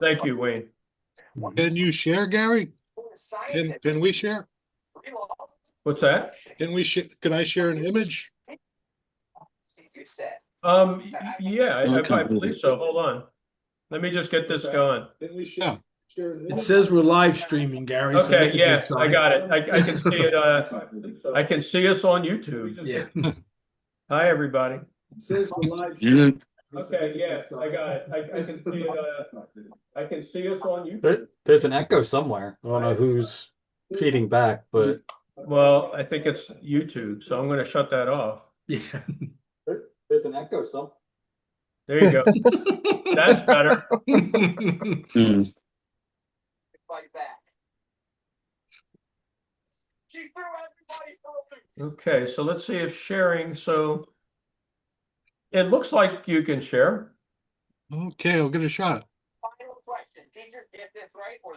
Thank you, Wayne. Can you share, Gary? Can we share? What's that? Can I share an image? Yeah, I believe so. Hold on. Let me just get this going. Yeah. It says we're live streaming, Gary. So Okay, that's a yeah, good sign. I got it. I can see it. I can see us on YouTube. Yeah. Hi, everybody. Okay, yeah, I got it. I can see it. I can see us on YouTube. There's an echo somewhere. I don't know who's feeding back, but Well, I think it's YouTube, so I'm going to shut that off. Yeah. there's an echo somewhere. There you go. That's better. Okay, so let's see if sharing. So it looks like you can share. Okay, I'll give it a shot.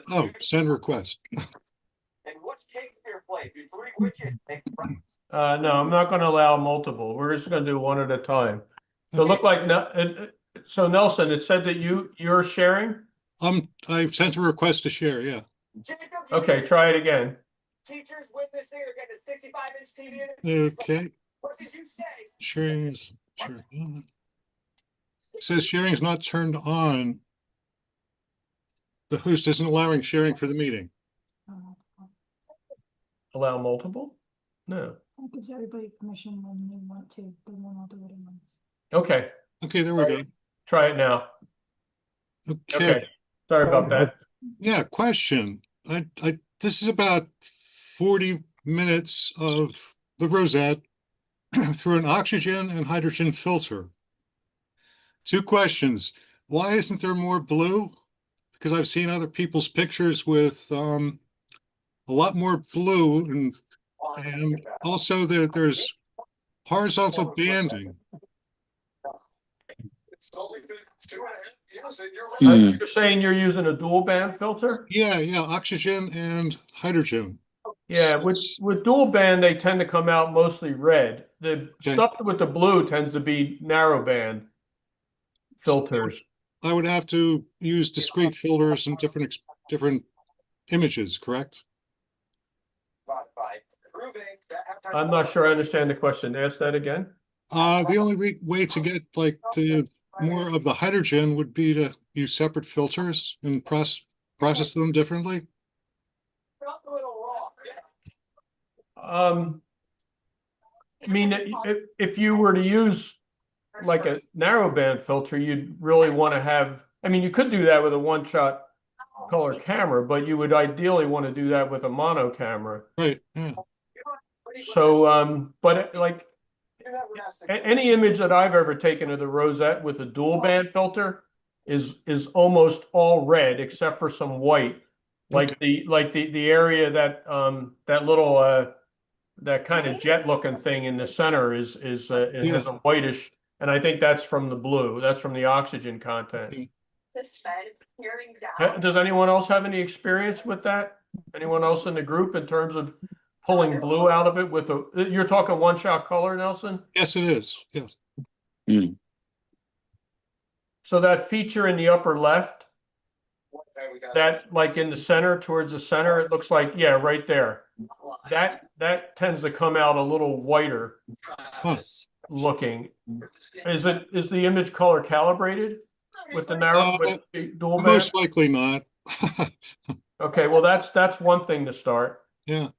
Oh, send request. No, I'm not going to allow multiple. We're just going to do one at a time. So look like so Nelson, it said that you're sharing. I've sent a request to share. Yeah. Okay, try it again. Teachers witnessing or getting a 65-inch TV. Okay. What did you say? Sharing is turned on. It says sharing is not turned on. The host isn't allowing sharing for the meeting. Allow multiple? No. It gives everybody permission when they want to, but won't all do it at once. Okay. Okay, there we go. Try it now. Okay. Sorry about that. Yeah, question. This is about 40 minutes of the rosette through an oxygen and hydrogen filter. Two questions. Why isn't there more blue? Because I've seen other people's pictures with a lot more blue, and also there's horizontal banding. You're saying you're using a dual band filter? Yeah, oxygen and hydrogen. Yeah, with dual band, they tend to come out mostly red. The stuff with the blue tends to be narrow band filters. I would have to use discrete filters and different images, correct? I'm not sure I understand the question. Ask that again. The only way to get like the more of the hydrogen would be to use separate filters and process them differently. I mean, if you were to use like a narrowband filter, you'd really want to have, I mean, you could do that with a one-shot color camera, but you would ideally want to do that with a mono camera. Right, yeah. So, but like any image that I've ever taken of the rosette with a dual band filter is almost all red except for some white. Like the area that that little that kind of jet looking thing in the center it has a whitish, and I think that's from the blue. That's from the oxygen content. Does anyone else have any experience with that? Anyone else in the group in terms of pulling blue out of it with a, you're talking one-shot color, Nelson? Yes, it is. Yeah. So that feature in the upper left, that's like in the center, towards the center, it looks like, yeah, right there. That tends to come out a little whiter looking. Is the image color calibrated with the narrow with the dual band? Most likely not. Okay, well that's one thing to start. Yeah.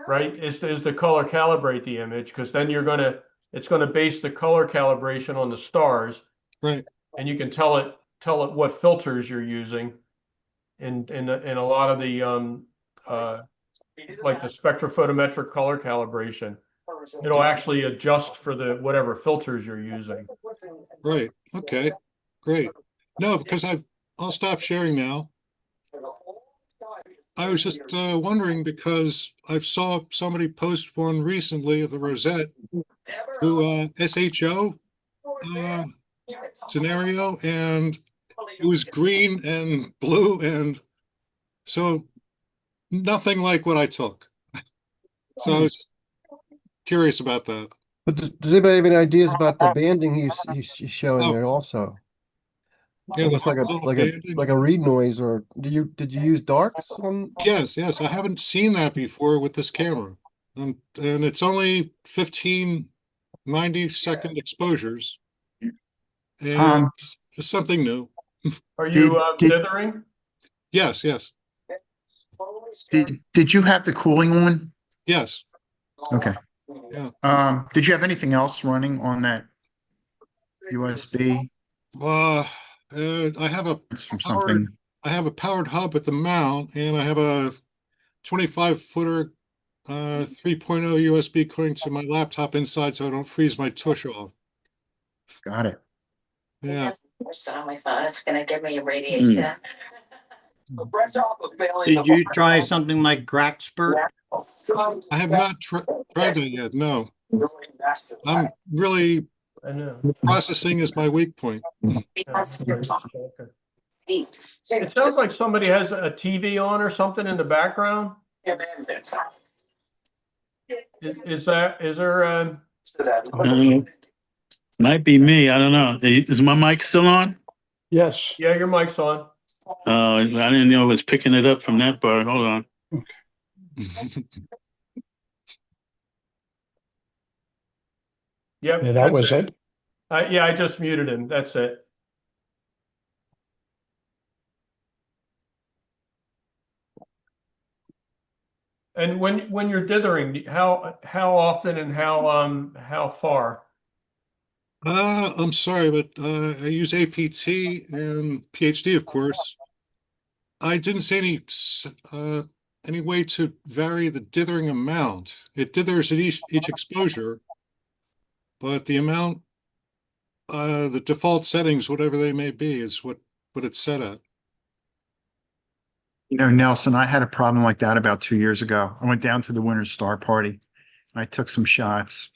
Right? Is the color calibrate the image, because then it's gonna base the color calibration on the stars. Right. And you can tell it what filters you're using in a lot of the like the spectrophotometric color calibration. It'll actually adjust for the whatever filters you're using. Right. Okay. Great. No, because I'll stop sharing now. I was just wondering because I saw somebody post one recently of the rosette through SHO scenario, and it was green and blue, and so nothing like what I took. So I was curious about that. But does anybody have any ideas about the banding he's showing there also? Yeah, It the looks like a little like a banding. like a read noise, or did you use darks on? Yes, I haven't seen that before with this camera. And it's only 15 90-second exposures. And Um, just something new. Are did you did dithering? Yes, yes, did you have the cooling on? yes. Okay. Yeah. Did you have anything else running on that USB? Uh, I have a It's from powered something. I have a powered hub at the mount, and I have a 25-footer 3.0 USB going to my laptop inside so I don't freeze my tush off. Got it. Yeah. On my phone, it's gonna give me a radiation. Fresh off of failing Did you try something like Gracspert? I have not tried that yet. No, I'm really I know. processing is my weak point. It sounds like somebody has a TV on or something in the background. Is there, Might be me. I don't know. Is my mic still on? Yes. yeah, your mic's on. I didn't know it was picking it up from that part. Hold on. Yep. Yeah, that that's was it. Yeah, I just muted him. That's it. And when you're dithering, how often and how far? I'm sorry, but I use APT and PhD, of course. I didn't see any way to vary the dithering amount. It dithers at each exposure, but the amount, the default settings, whatever they may be, is what it's set at. You know, Nelson, I had a problem like that about 2 years ago. I went down to the Winter Star Party. I took some shots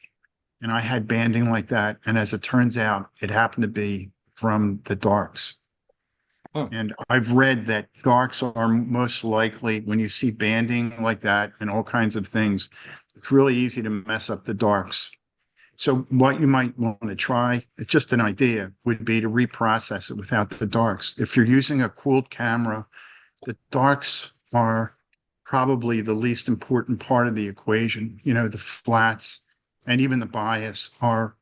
and I had banding like that. And as it turns out, it happened to be from the darks. Huh. And I've read that darks are most likely when you see banding like that and all kinds of things, it's really easy to mess up the darks. So what you might want to try, it's just an idea, would be to reprocess it without the darks. If you're using a cooled camera, the darks are probably the least important part of the equation. You know, the flats and even the bias are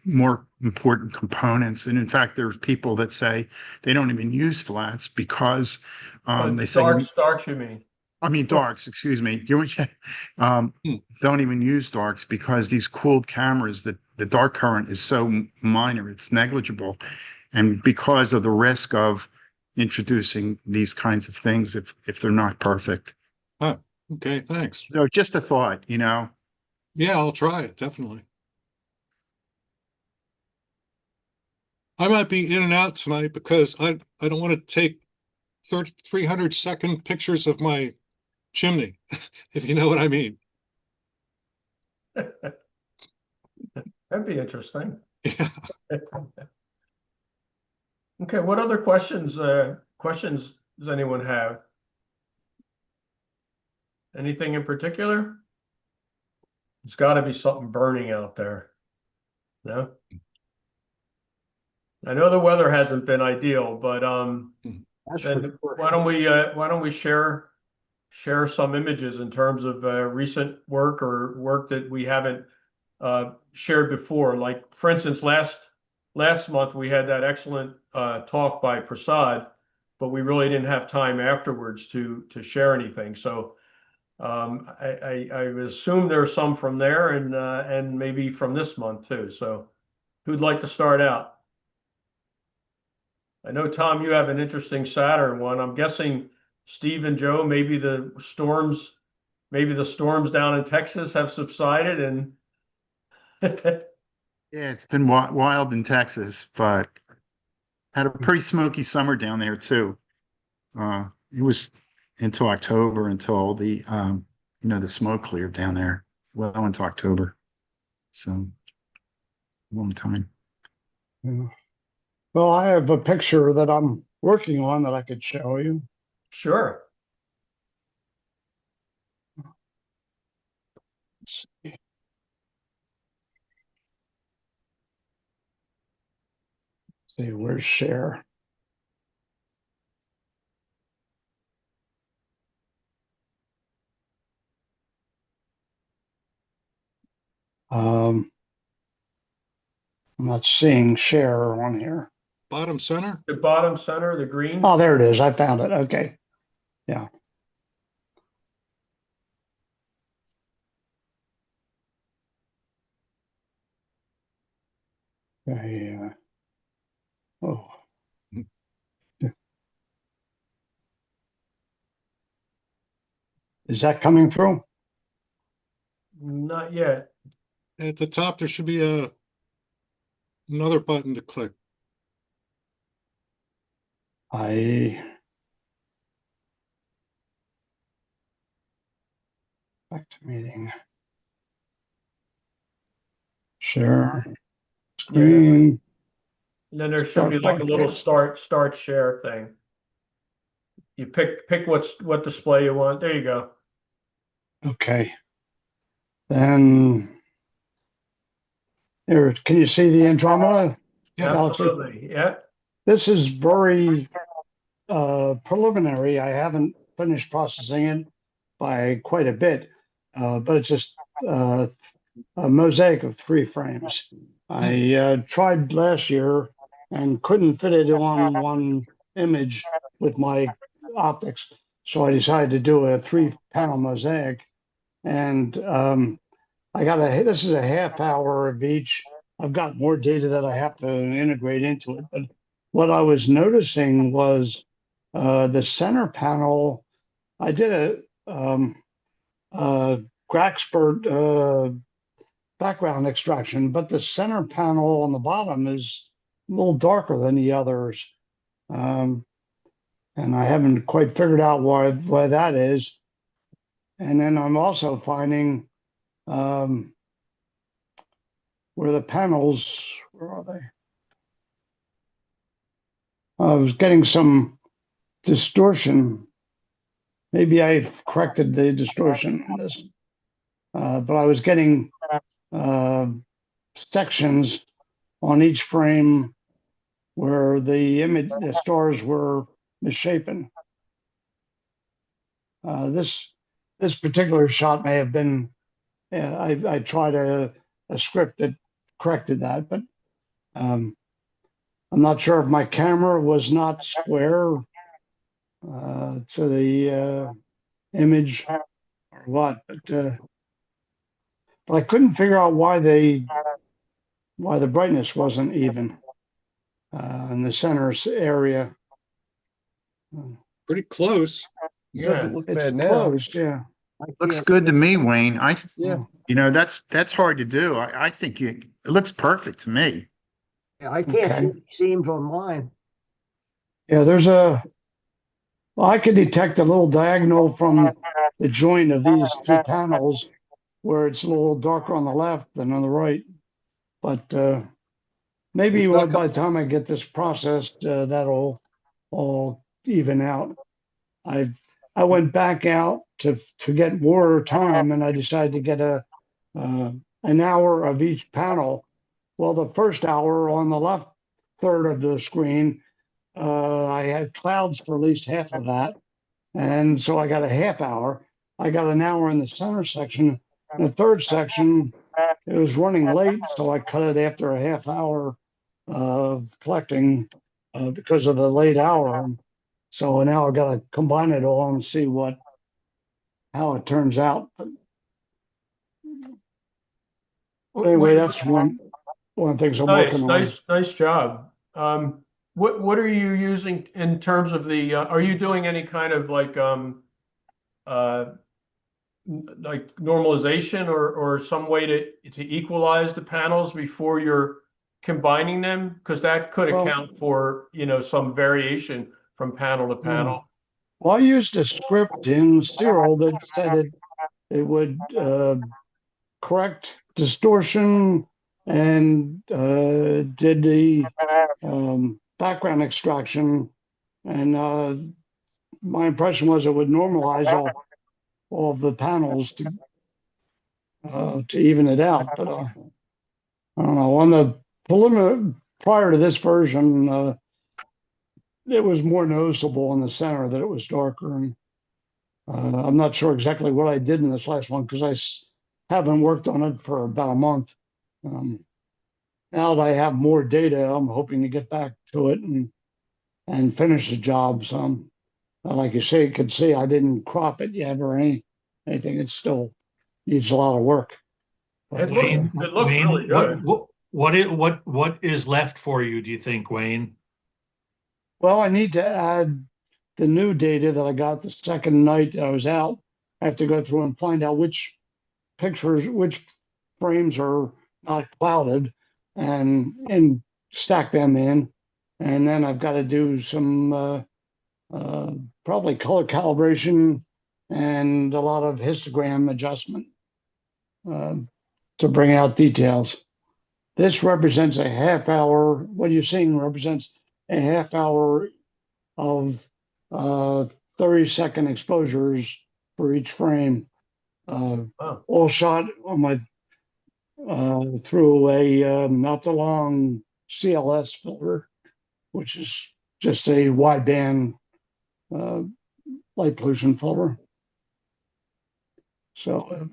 more important components. And in fact, there's people that say they don't even use flats because they say, Darks, you mean? I mean, darks, excuse me. Um, Hmm. don't even use darks because these cooled cameras, the dark current is so minor, it's negligible. And because of the risk of introducing these kinds of things if they're not perfect. Huh. Okay, thanks. So just a thought, you know. Yeah, I'll try it, definitely. I might be in and out tonight because I don't want to take 300-second pictures of my chimney, if you know what I mean. That'd be interesting. Yeah. Okay, what other questions does anyone have? Anything in particular? There's got to be something burning out there. No? I know the weather hasn't been ideal, but then why don't we share some images in terms of recent work or work that we haven't shared before. Like for instance, last month we had that excellent talk by Prasad, but we really didn't have time afterwards to share anything. So I assume there's some from there and maybe from this month too. So who'd like to start out? I know, Tom, you have an interesting Saturn one. I'm guessing Steve and Joe, maybe the storms down in Texas have subsided and Yeah, it's been wild in Texas, but had a pretty smoky summer down there too. It was until October until the the smoke cleared down there well into October. So long time. Yeah. Well, I have a picture that I'm working on that I could show you. sure. Let's see. See, where's share? I'm not seeing share on here. Bottom center? The bottom center, the green. Oh, there it is. I found it. Okay. Yeah. Okay. Oh. Is that coming through? Not yet. At the top, there should be another button to click. Back to meeting. Share screen. And then there should be like a little start share thing. You pick what display you want. There you go. Okay. Then here, can you see the Andromeda? Yeah. Galaxy? Absolutely. Yeah. This is very preliminary. I haven't finished processing it by quite a bit, but it's just a mosaic of 3 frames. I tried last year and couldn't fit it on one image with my optics, so I decided to do a 3-panel mosaic. And this is a half hour of each. I've got more data that I have to integrate into it, but what I was noticing was the center panel. I did a Graxpert background extraction, but the center panel on the bottom is a little darker than the others. And I haven't quite figured out why that is. And then I'm also finding where the panels, where are they? I was getting some distortion. Maybe I've corrected the distortion in this, but I was getting sections on each frame where the stars were misshapen. This particular shot may have been. I tried a script that corrected that, but I'm not sure if my camera was not square to the image or what, but I couldn't figure out why the brightness wasn't even in the center area. Pretty close. Yeah. Doesn't look It's bad now. closed, yeah. Looks good to me, Wayne. Yeah. That's hard to do. I think it looks perfect to me. Yeah, I can't Okay. see any seams on mine. Yeah, well, I could detect a little diagonal from the joint of these 2 panels where it's a little darker on the left than on the right. But maybe It's not by the time I get this processed, that'll all even out. I went back out to get more time, and I decided to get an hour of each panel. Well, the first hour on the left third of the screen, I had clouds for at least half of that, and so I got a half hour. I got an hour in the center section. In the third section, it was running late, so I cut it after a half hour of collecting because of the late hour. So now I got to combine it all and see how it turns out. But anyway, that's one of the things I'm working on. Nice job. What are you using in terms of the? Are you doing any kind of like normalization or some way to equalize the panels before you're combining them? Because that could account for some variation from panel to panel. Well, I used a script in Cyril that said it would correct distortion and did the background extraction, and my impression was it would normalize all of the panels to even it out. But I don't know. On the preliminary, prior to this version, it was more noticeable in the center that it was darker, and I'm not sure exactly what I did in this last one because haven't worked on it for about a month. Now that I have more data, I'm hoping to get back to it and finish the job. So, like you say, you can see I didn't crop it yet or anything. It still needs a lot of work. It looks, Wayne, it looks Wayne, really good. what is left for you, do you think, Wayne? Well, I need to add the new data that I got the second night that I was out. I have to go through and find out which pictures, which frames are not clouded and stack them in. And then I've got to do some probably color calibration and a lot of histogram adjustment uh, to bring out details. This represents a half hour. What you're seeing represents a half hour of 30-second exposures for each frame, all shot on my through a not too long CLS filter, which is just a wideband light pollution filter. So,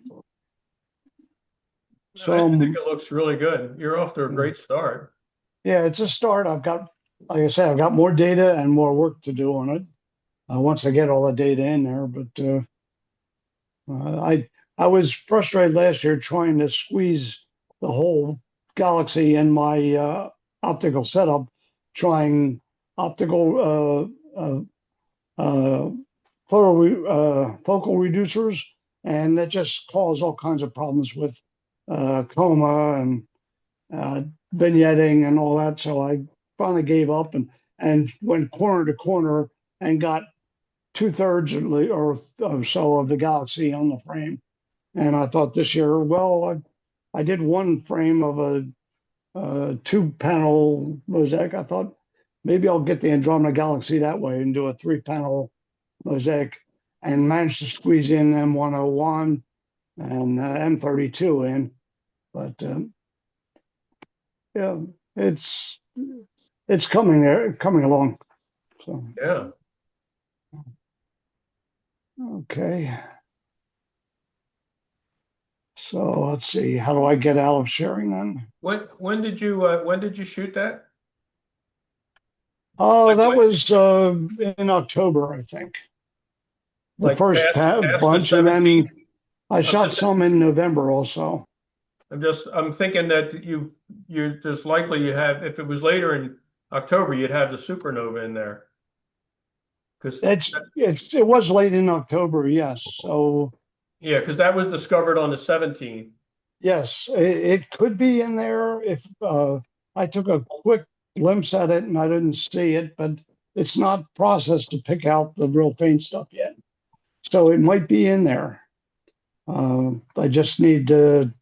I think it looks really good. You're off to a great start. yeah, it's a start. I've got, like I said, I've got more data and more work to do on it once I get all the data in there. But I was frustrated last year trying to squeeze the whole galaxy in my optical setup, trying optical focal reducers, and that just caused all kinds of problems with coma and vignetting and all that. So I finally gave up and went corner to corner and got 2/3 or so of the galaxy on the frame. And I thought this year, well, I did one frame of a 2-panel mosaic. I thought maybe I'll get the Andromeda Galaxy that way and do a 3-panel mosaic, and managed to squeeze in M101 and M32 in. But yeah, it's coming along. So Yeah. okay. So let's see. How do I get out of sharing then? When did you shoot that? Oh, Like that what- was in October, I think. The Like first past the bunch, and 17th? then I shot just- some in November also. I'm thinking that you're just likely you have, if it was later in October, you'd have the supernova in there. Because It was late in October, yes. So yeah, because that was discovered on the 17th. yes, it could be in there if I took a quick glimpse at it and I didn't see it, but it's not processed to pick out the real faint stuff yet. So it might be in there. I just need to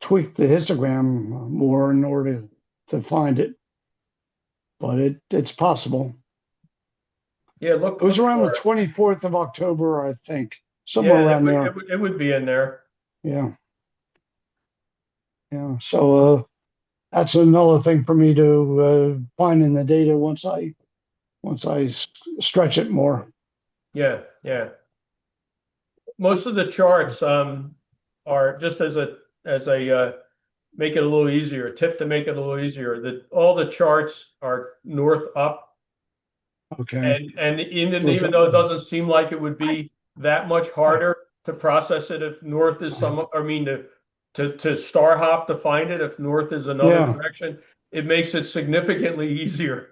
tweak the histogram more in order to find it. But it's possible. Yeah, look. It was look around the for it. 24th of October, I think, somewhere Yeah, around there. it would be in there. Yeah. Yeah. So that's another thing for me to find in the data once I stretch it more. Yeah, yeah. Most of the charts are just as a make it a little easier, tip to make it a little easier, that all the charts are north up. Okay. And even though it doesn't seem like it would be that much harder to process it if north is to star hop to find it if north is another direction, it makes it significantly easier.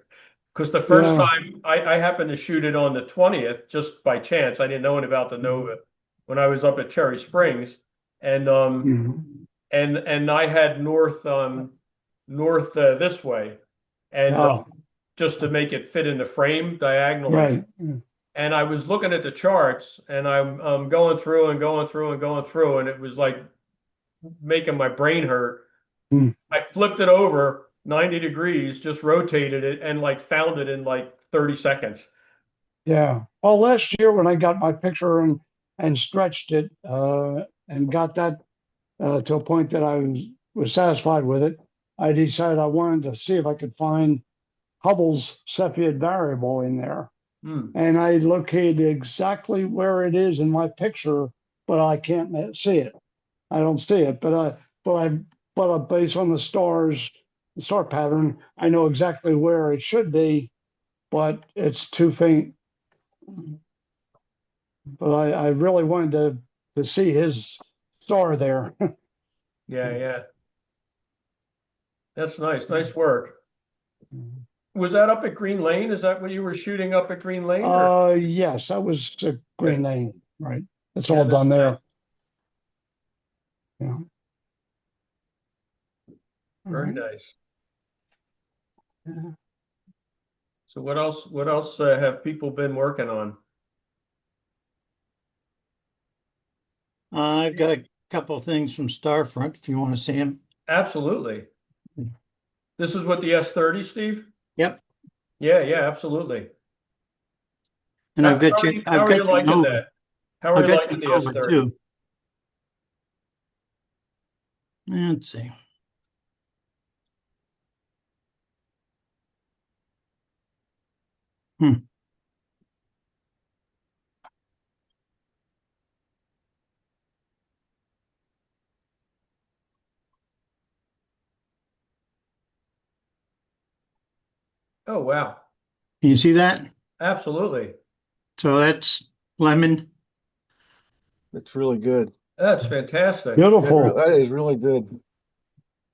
Because the first time I happened to shoot it on the 20th, just by chance, I didn't know anything about the nova when I was up at Cherry Springs, and and I had north this way, and just to make it fit in the frame diagonally. Right. And I was looking at the charts, and I'm going through and going through and going through, and it was like making my brain hurt. I flipped it over 90 degrees, just rotated it, and like found it in like 30 seconds. Yeah. Well, last year when I got my picture and stretched it and got that to a point that I was satisfied with it, I decided I wanted to see if I could find Hubble's Cepheid variable in there. And I located exactly where it is in my picture, but I can't see it. I don't see it, but based on the stars, the star pattern, I know exactly where it should be, but it's too faint. But I really wanted to see his star there. Yeah, yeah. That's nice. Nice work. Was that up at Green Lane? Is that what you were shooting up at Green Lane? Or? Yes, that was Green Lane, right? It's Yeah, all that's done there. nice. Yeah. Very Alright. nice. Yeah. So what else have people been working on? I've got a couple of things from Starfront if you want to see them. Absolutely. This is what the S30, Steve? Yep. Yeah, yeah, absolutely. And I've got How are you liking Nova. that? How are I've you got liking the your Nova S30? too. Let's see. Hmm. Oh, wow. Can you see that? Absolutely. So that's lemon. It's really good. That's fantastic. Beautiful. That is really good.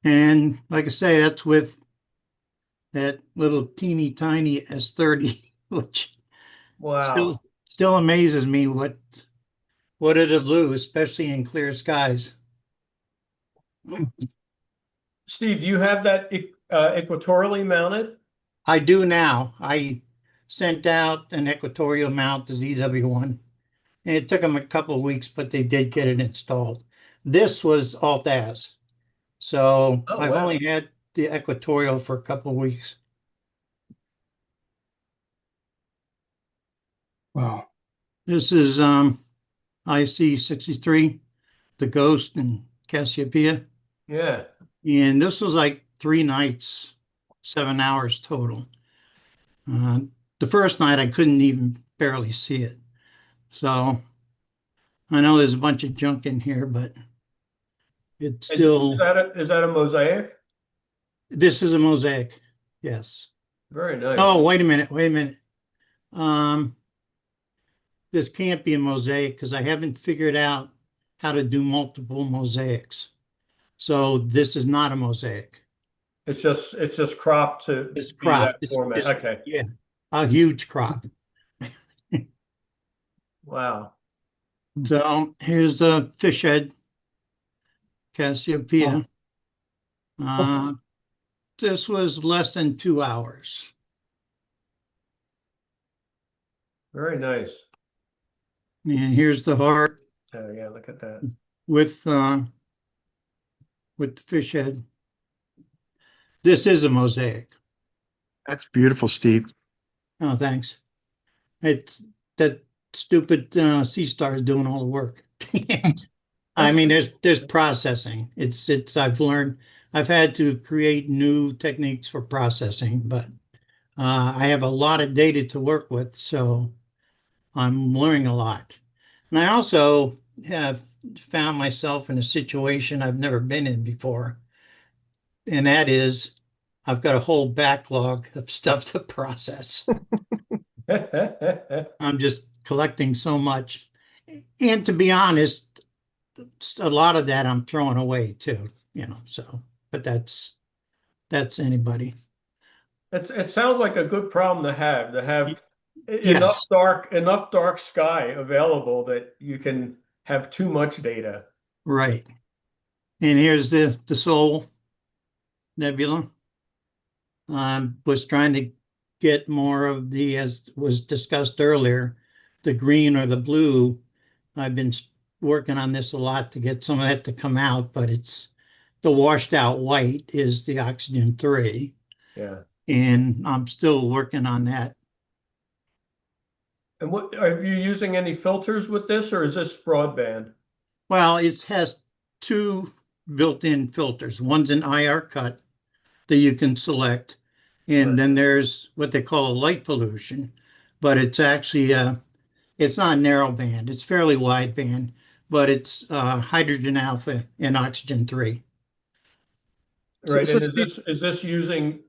And like I say, that's with that little teeny tiny S30, which Wow. still amazes me what it'll do, especially in clear skies. Steve, do you have that equatorially mounted? I do now. I sent out an equatorial mount to ZW1. And it took them a couple of weeks, but they did get it installed. This was Alt-Az. So Oh, I've wow. only had the equatorial for a couple of weeks. Wow. This is IC63, the Ghost in Cassiopeia. Yeah. And this was like 3 nights, 7 hours total. The first night I couldn't even barely see it. So I know there's a bunch of junk in here, but it's still. Is that a mosaic? This is a mosaic. Yes. Very nice. Oh, wait a minute. This can't be a mosaic because I haven't figured out how to do multiple mosaics. So this is not a mosaic. It's just cropped to It's be that cropped. format. Okay. Yeah, a huge crop. Wow. So here's the fish head, Cassiopeia. This was less than 2 hours. Very nice. And here's the heart Oh, yeah, look at that. with the fish head. This is a mosaic. That's beautiful, Steve. Oh, thanks. It's that stupid sea star is doing all the work. I mean, there's processing. I've had to create new techniques for processing, but I have a lot of data to work with, so I'm learning a lot. And I also have found myself in a situation I've never been in before, and that is I've got a whole backlog of stuff to process. I'm just collecting so much. And to be honest, a lot of that I'm throwing away too, so, but that's anybody. It sounds like a good problem to have Yes, enough dark sky available that you can have too much data. right. And here's the Soul Nebula. Was trying to get more of the, as was discussed earlier, the green or the blue. I've been working on this a lot to get some of that to come out, but it's the washed out white is the oxygen 3. Yeah. And I'm still working on that. And what are you using any filters with this, or is this broadband? Well, it has 2 built-in filters. One's an IR cut that you can select. And then there's what they call a light pollution, but it's actually it's not narrow band. It's fairly wide band, but it's hydrogen alpha and oxygen 3. Right, so and Steve- is this using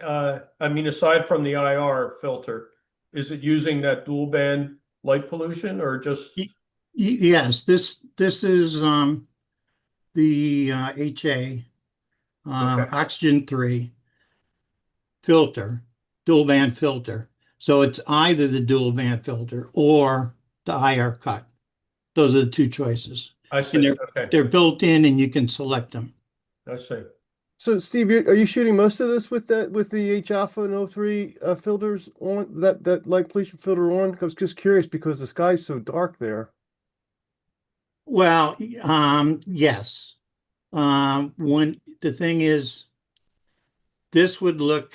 I mean, aside from the IR filter, is it using that dual band light pollution or just? Yes, this is the HA Okay. oxygen 3 filter, dual band filter. So it's either the dual band filter or the IR cut. Those are the two choices. I And see, okay, they're built in and you can select them. I see. So Steve, are you shooting most of this with the H alpha and O3 filters on that light pollution filter on? I was just curious because the sky's so dark there. Well, yes. When the thing is, this would look,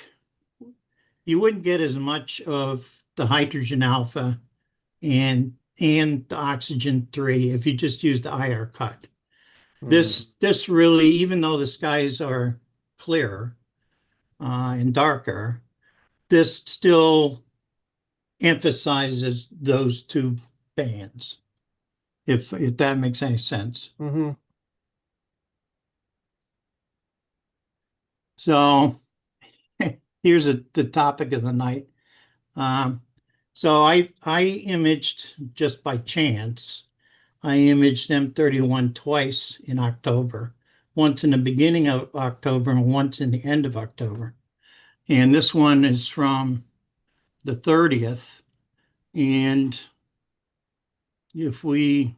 you wouldn't get as much of the hydrogen alpha and the oxygen 3 if you just use the IR cut. This really, even though the skies are clearer and darker, this still emphasizes those two bands, if that makes any sense. Mm-hmm. So here's the topic of the night. So I imaged just by chance. I imaged M31 twice in October, once in the beginning of October and once in the end of October. And this one is from the 30th. And if we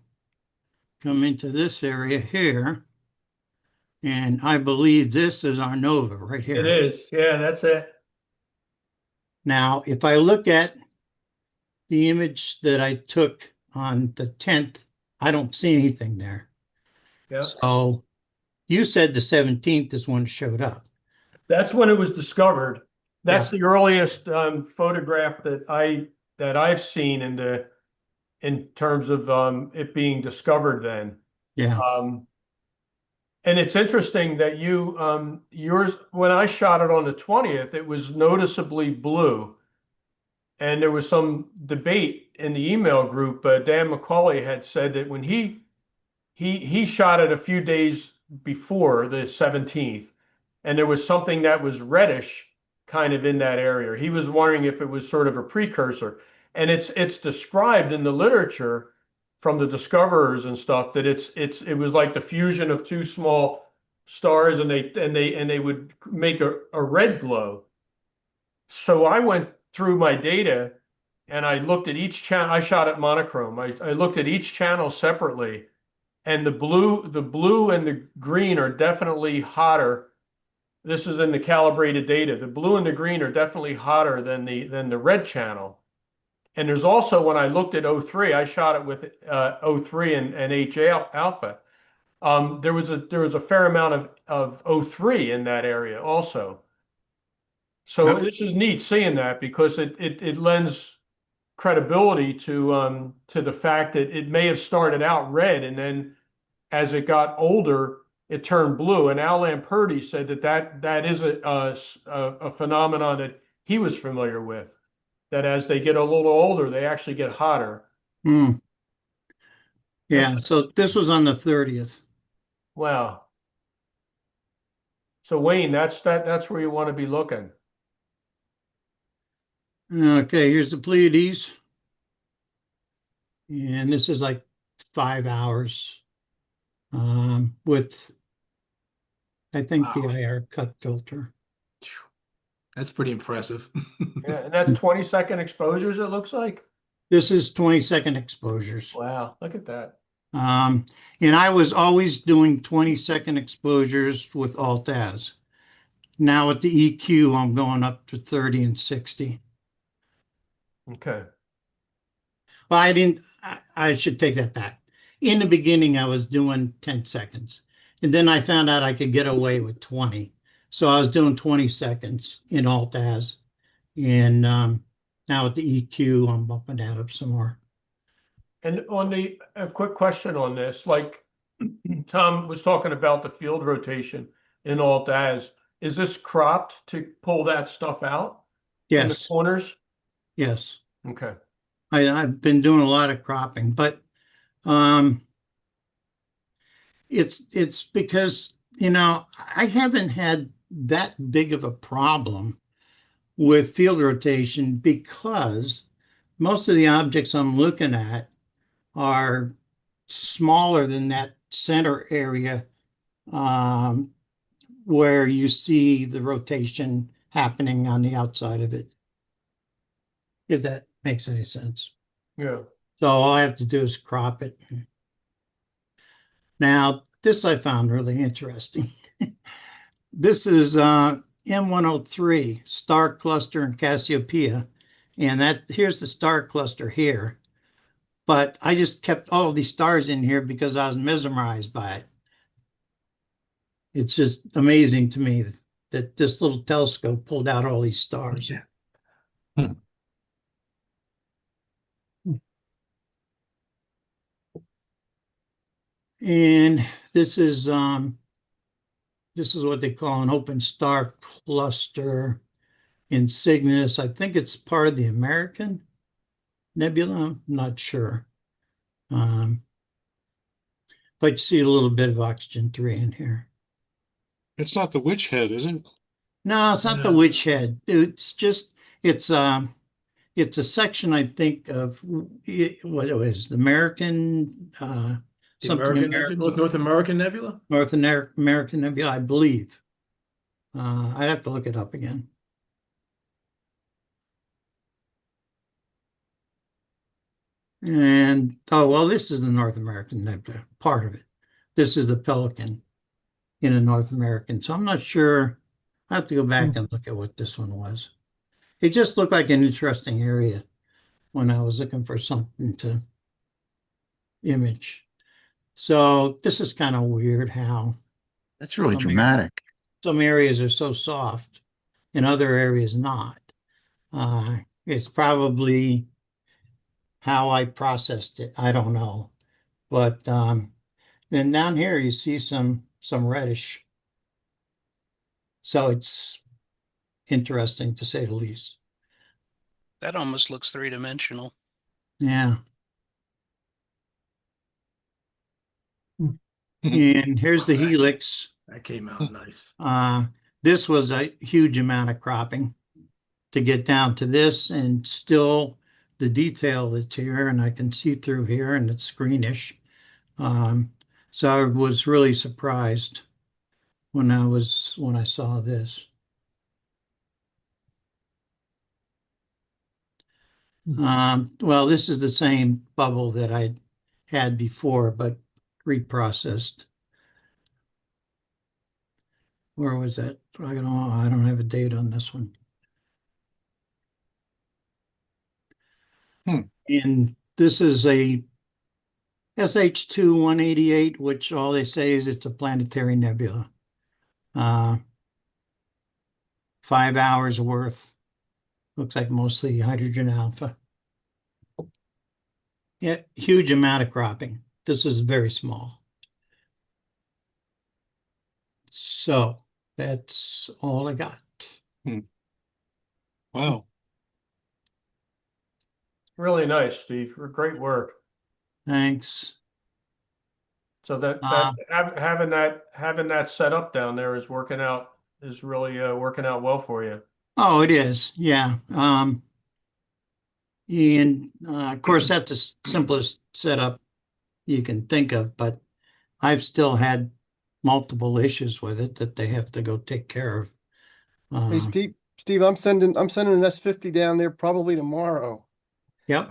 come into this area here, and I believe this is our nova right here. It is, yeah, that's it. Now, if I look at the image that I took on the 10th, I don't see anything there. Yeah, So you said the 17th is when it showed up. that's when it was discovered. That's Yeah. the earliest photograph that I've seen in terms of it being discovered then. Yeah. And it's interesting that yours, when I shot it on the 20th, it was noticeably blue. And there was some debate in the email group. Dan McCauley had said that when he shot it a few days before the 17th, and there was something that was reddish kind of in that area. He was wondering if it was sort of a precursor. And it's described in the literature from the discoverers and stuff that it was like the fusion of two small stars, and they would make a red glow. So I went through my data and I looked at each channel. I shot it monochrome. I looked at each channel separately, and the blue and the green are definitely hotter. This is in the calibrated data. The blue and the green are definitely hotter than the red channel. And there's also, when I looked at O3, I shot it with O3 and H alpha. There was a fair amount of O3 in that area also. So this is neat seeing that, because it lends credibility to the fact that it may have started out red, and then as it got older, it turned blue. And Al Lamperti said that is a phenomenon that he was familiar with. That as they get a little older, they actually get hotter. Yeah, so this was on the 30th. Wow. So Wayne, that's where you want to be looking. Okay, here's the Pleiades. And this is like 5 hours with, I think, the IR cut filter. That's pretty impressive. Yeah, and that's 20-second exposures, it looks like. This is 20-second exposures. Wow, look at that. And I was always doing 20-second exposures with Alt-Az. Now at the EQ, I'm going up to 30 and 60. Okay. Well, I should take that back. In the beginning, I was doing 10 seconds. And then I found out I could get away with 20. So I was doing 20 seconds in Alt-Az. And now at the EQ, I'm bumping that up some more. And a quick question on this, like Tom was talking about the field rotation in Alt-Az. Is this cropped to pull that stuff out in the Yes. corners? Yes. Okay. I've been doing a lot of cropping, but it's because, you know, I haven't had that big of a problem with field rotation because most of the objects I'm looking at are smaller than that center area where you see the rotation happening on the outside of it. If that makes any sense. Yeah. So all I have to do is crop it. Now, this I found really interesting. This is M103 star cluster in Cassiopeia. And here's the star cluster here. But I just kept all of these stars in here because I was mesmerized by it. It's just amazing to me that this little telescope pulled out all these stars. Yeah. And this is what they call an open star cluster in Cygnus. I think it's part of the American Nebula. I'm not sure. But you see a little bit of oxygen 3 in here. It's not the witch head, is it? No, it's not the witch head. It's a section, I think, of what it was, the American The North American Nebula? North American Nebula, I believe. I'd have to look it up again. And, oh, well, this is the North American Nebula, part of it. This is the Pelican in a North American. So I'm not sure. I have to go back and look at what this one was. It just looked like an interesting area when I was looking for something to image. So this is kind of weird how That's really dramatic. some areas are so soft and other areas not. It's probably how I processed it. I don't know. But then down here you see some reddish. So it's interesting to say the least. That almost looks three-dimensional. Yeah. And here's the helix. That came out nice. This was a huge amount of cropping to get down to this, and still the detail that's here, and I can see through here, and it's greenish. So I was really surprised when I saw this. Well, this is the same bubble that I had before, but reprocessed. Where was that? I don't have a date on this one. And this is a SH2 188, which all they say is it's a planetary nebula. 5 hours worth. Looks like mostly hydrogen alpha. Yeah, huge amount of cropping. This is very small. So that's all I got. Wow. Really nice, Steve. Great work. Thanks. So having that set up down there is really working out well for you. Oh, it is. Yeah. And of course, that's the simplest setup you can think of, but I've still had multiple issues with it that they have to go take care of. Hey, Steve, I'm sending an S50 down there probably tomorrow. Yep.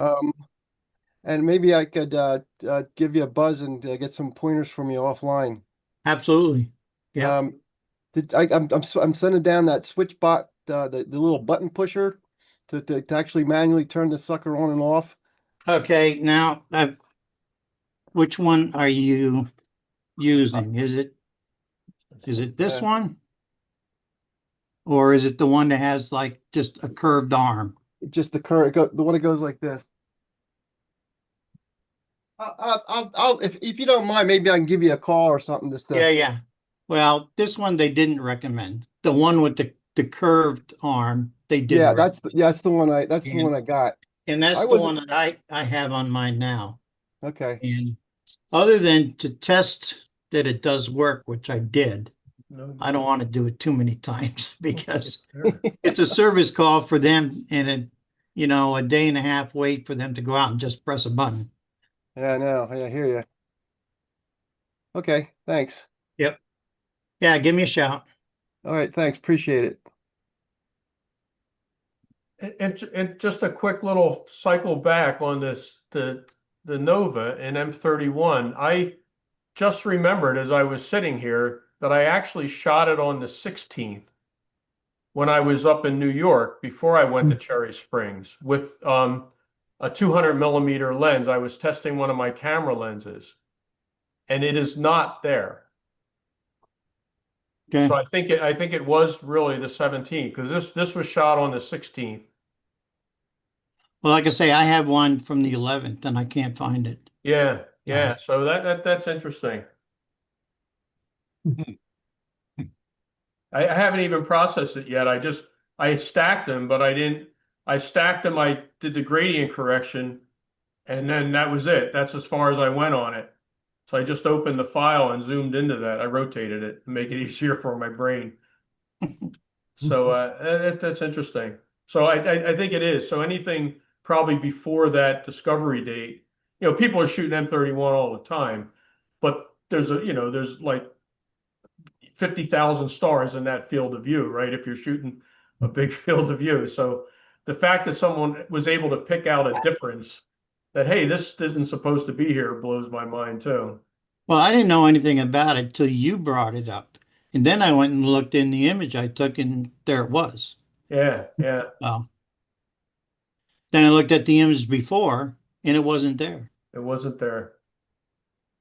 And maybe I could give you a buzz and get some pointers from you offline. Absolutely. Yeah. I'm sending down that switch bot, the little button pusher to actually manually turn the sucker on and off. Okay. Now, which one are you using? Is it this one? Or is it the one that has like just a curved arm? Just the one that goes like this. I'll if you don't mind, maybe I can give you a call or something. Yeah. Well, this one they didn't recommend. The one with the curved arm, they did. Yeah, that's the one I got. And that's the one that I have on mine now. Okay. And other than to test that it does work, which I did. No, I don't want to do it too many times because Sure. it's a service call for them and a day and a half wait for them to go out and just press a button. Yeah, I know. I hear you. Okay, thanks. Yep. Yeah, give me a shout. All right, thanks. Appreciate it. And just a quick little cycle back on this, the Nova and M31. I just remembered as I was sitting here that I actually shot it on the 16th when I was up in New York before I went to Cherry Springs with a 200 millimeter lens. I was testing one of my camera lenses, and it is not there. Okay. So I think it was really the 17th because this was shot on the 16th. Well, like I say, I have one from the 11th and I can't find it. Yeah, yeah. So that's interesting. I haven't even processed it yet. I stacked them, but I stacked them, I did the gradient correction, and then that was it. That's as far as I went on it. So I just opened the file and zoomed into that. I rotated it to make it easier for my brain. So that's interesting. So I think it is. So anything probably before that discovery date, people are shooting M31 all the time, but there's like 50,000 stars in that field of view, right? If you're shooting a big field of view. So the fact that someone was able to pick out a difference that, hey, this isn't supposed to be here, blows my mind too. Well, I didn't know anything about it till you brought it up. And then I went and looked in the image I took and there it was. Yeah, yeah. Well, then I looked at the image before and it wasn't there. It wasn't there.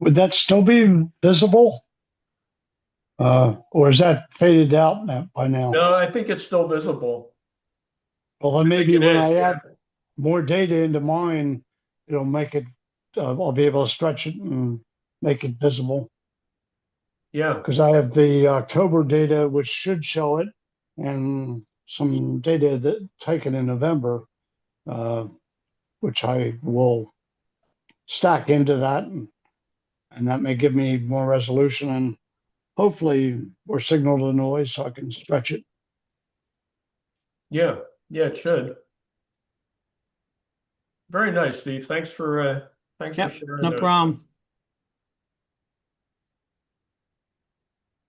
Would that still be visible? Or is that faded out now, by now? No, I think it's still visible. Well, then I think maybe it when is, I yeah. add more data into mine, it'll make it, I'll be able to stretch it and make it visible. Yeah, Because I have the October data, which should show it, and some data that taken in November, which I will stack into that, and that may give me more resolution and hopefully more signal to noise so I can stretch it. yeah, yeah, it should. Very nice, Steve. Thanks for Yep, sharing no those. problem.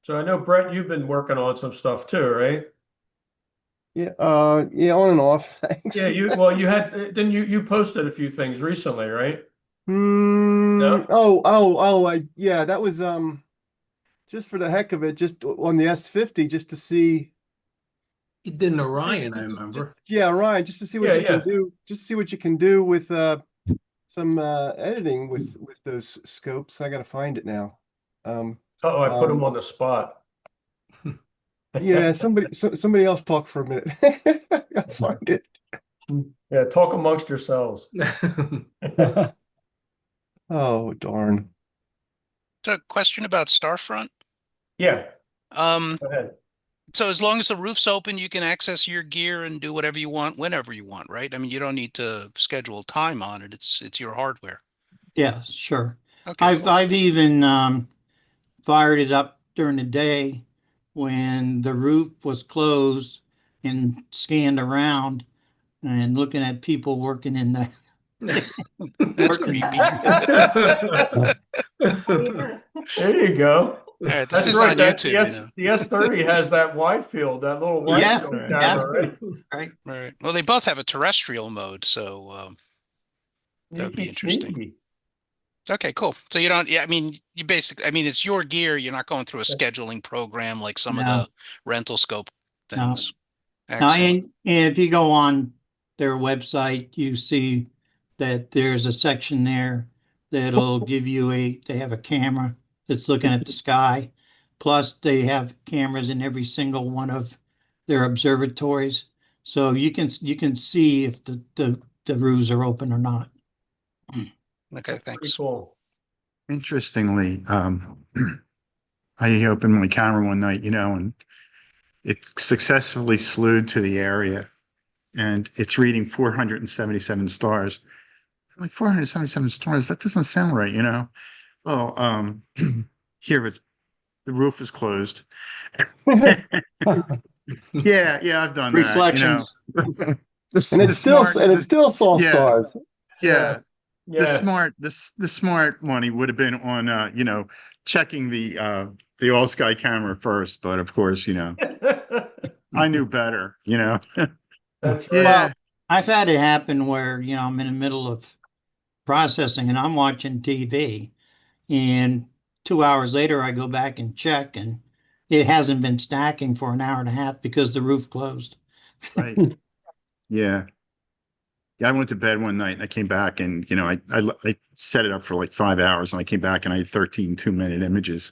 So I know, Brett, you've been working on some stuff too, right? Yeah, yeah, on and off. Thanks. Yeah, you had, didn't you posted a few things recently, right? Hmm. No? Yeah, that was just for the heck of it, just on the S50, just to see. You did an Orion, I remember. Yeah, Ryan, just to see what Yeah, you can yeah. do, just to see what you can do with some editing with those scopes. I gotta find it now. Oh, I put him on the spot. Yeah, somebody else talk for a minute. I gotta find it. Yeah, talk amongst yourselves. Oh, darn. So a question about Starfront. Yeah, Um, go ahead. so as long as the roof's open, you can access your gear and do whatever you want, whenever you want, right? I mean, you don't need to schedule time on it. It's your hardware. Yeah, sure. Okay, cool. I've even fired it up during the day when the roof was closed and scanned around and looking at people working in the That's working creepy. There you go. All right, this That's is right. on That YouTube, the S30 has that wide field, that little wide Yeah, field right. camera, right? right. Right. Well, they both have a terrestrial mode, so that would be Sneaky, interesting. sneaky. Okay, cool. So you don't, yeah, I mean, I mean, it's your gear. You're not going through a scheduling program like some of No. the rental scope No. things. Now, Excellent. and if you go on their website, you see that there's a section there that'll give you they have a camera that's looking at the sky. Plus, they have cameras in every single one of their observatories. So you can see if the roofs are open or not. Okay, That's pretty thanks. cool. Interestingly, I opened my camera one night, and it successfully slewed to the area and it's reading 477 stars. I'm like, 477 stars? That doesn't sound right, Well, here it's the roof is closed. And Yeah, I've done that, you know. Reflections. it still saw Yeah. stars. Yeah, the Yeah. smart money would have been on you know, checking the all sky camera first, but of course, you know, I knew better, you know. That's right. Yeah. I've had it happen where, you know, I'm in the middle of processing and I'm watching TV, and 2 hours later I go back and check, and it hasn't been stacking for an hour and a half because the roof closed. Right. Yeah. Yeah, I went to bed one night and I came back and, you know, I set it up for like 5 hours and I came back and I had 13 2-minute images.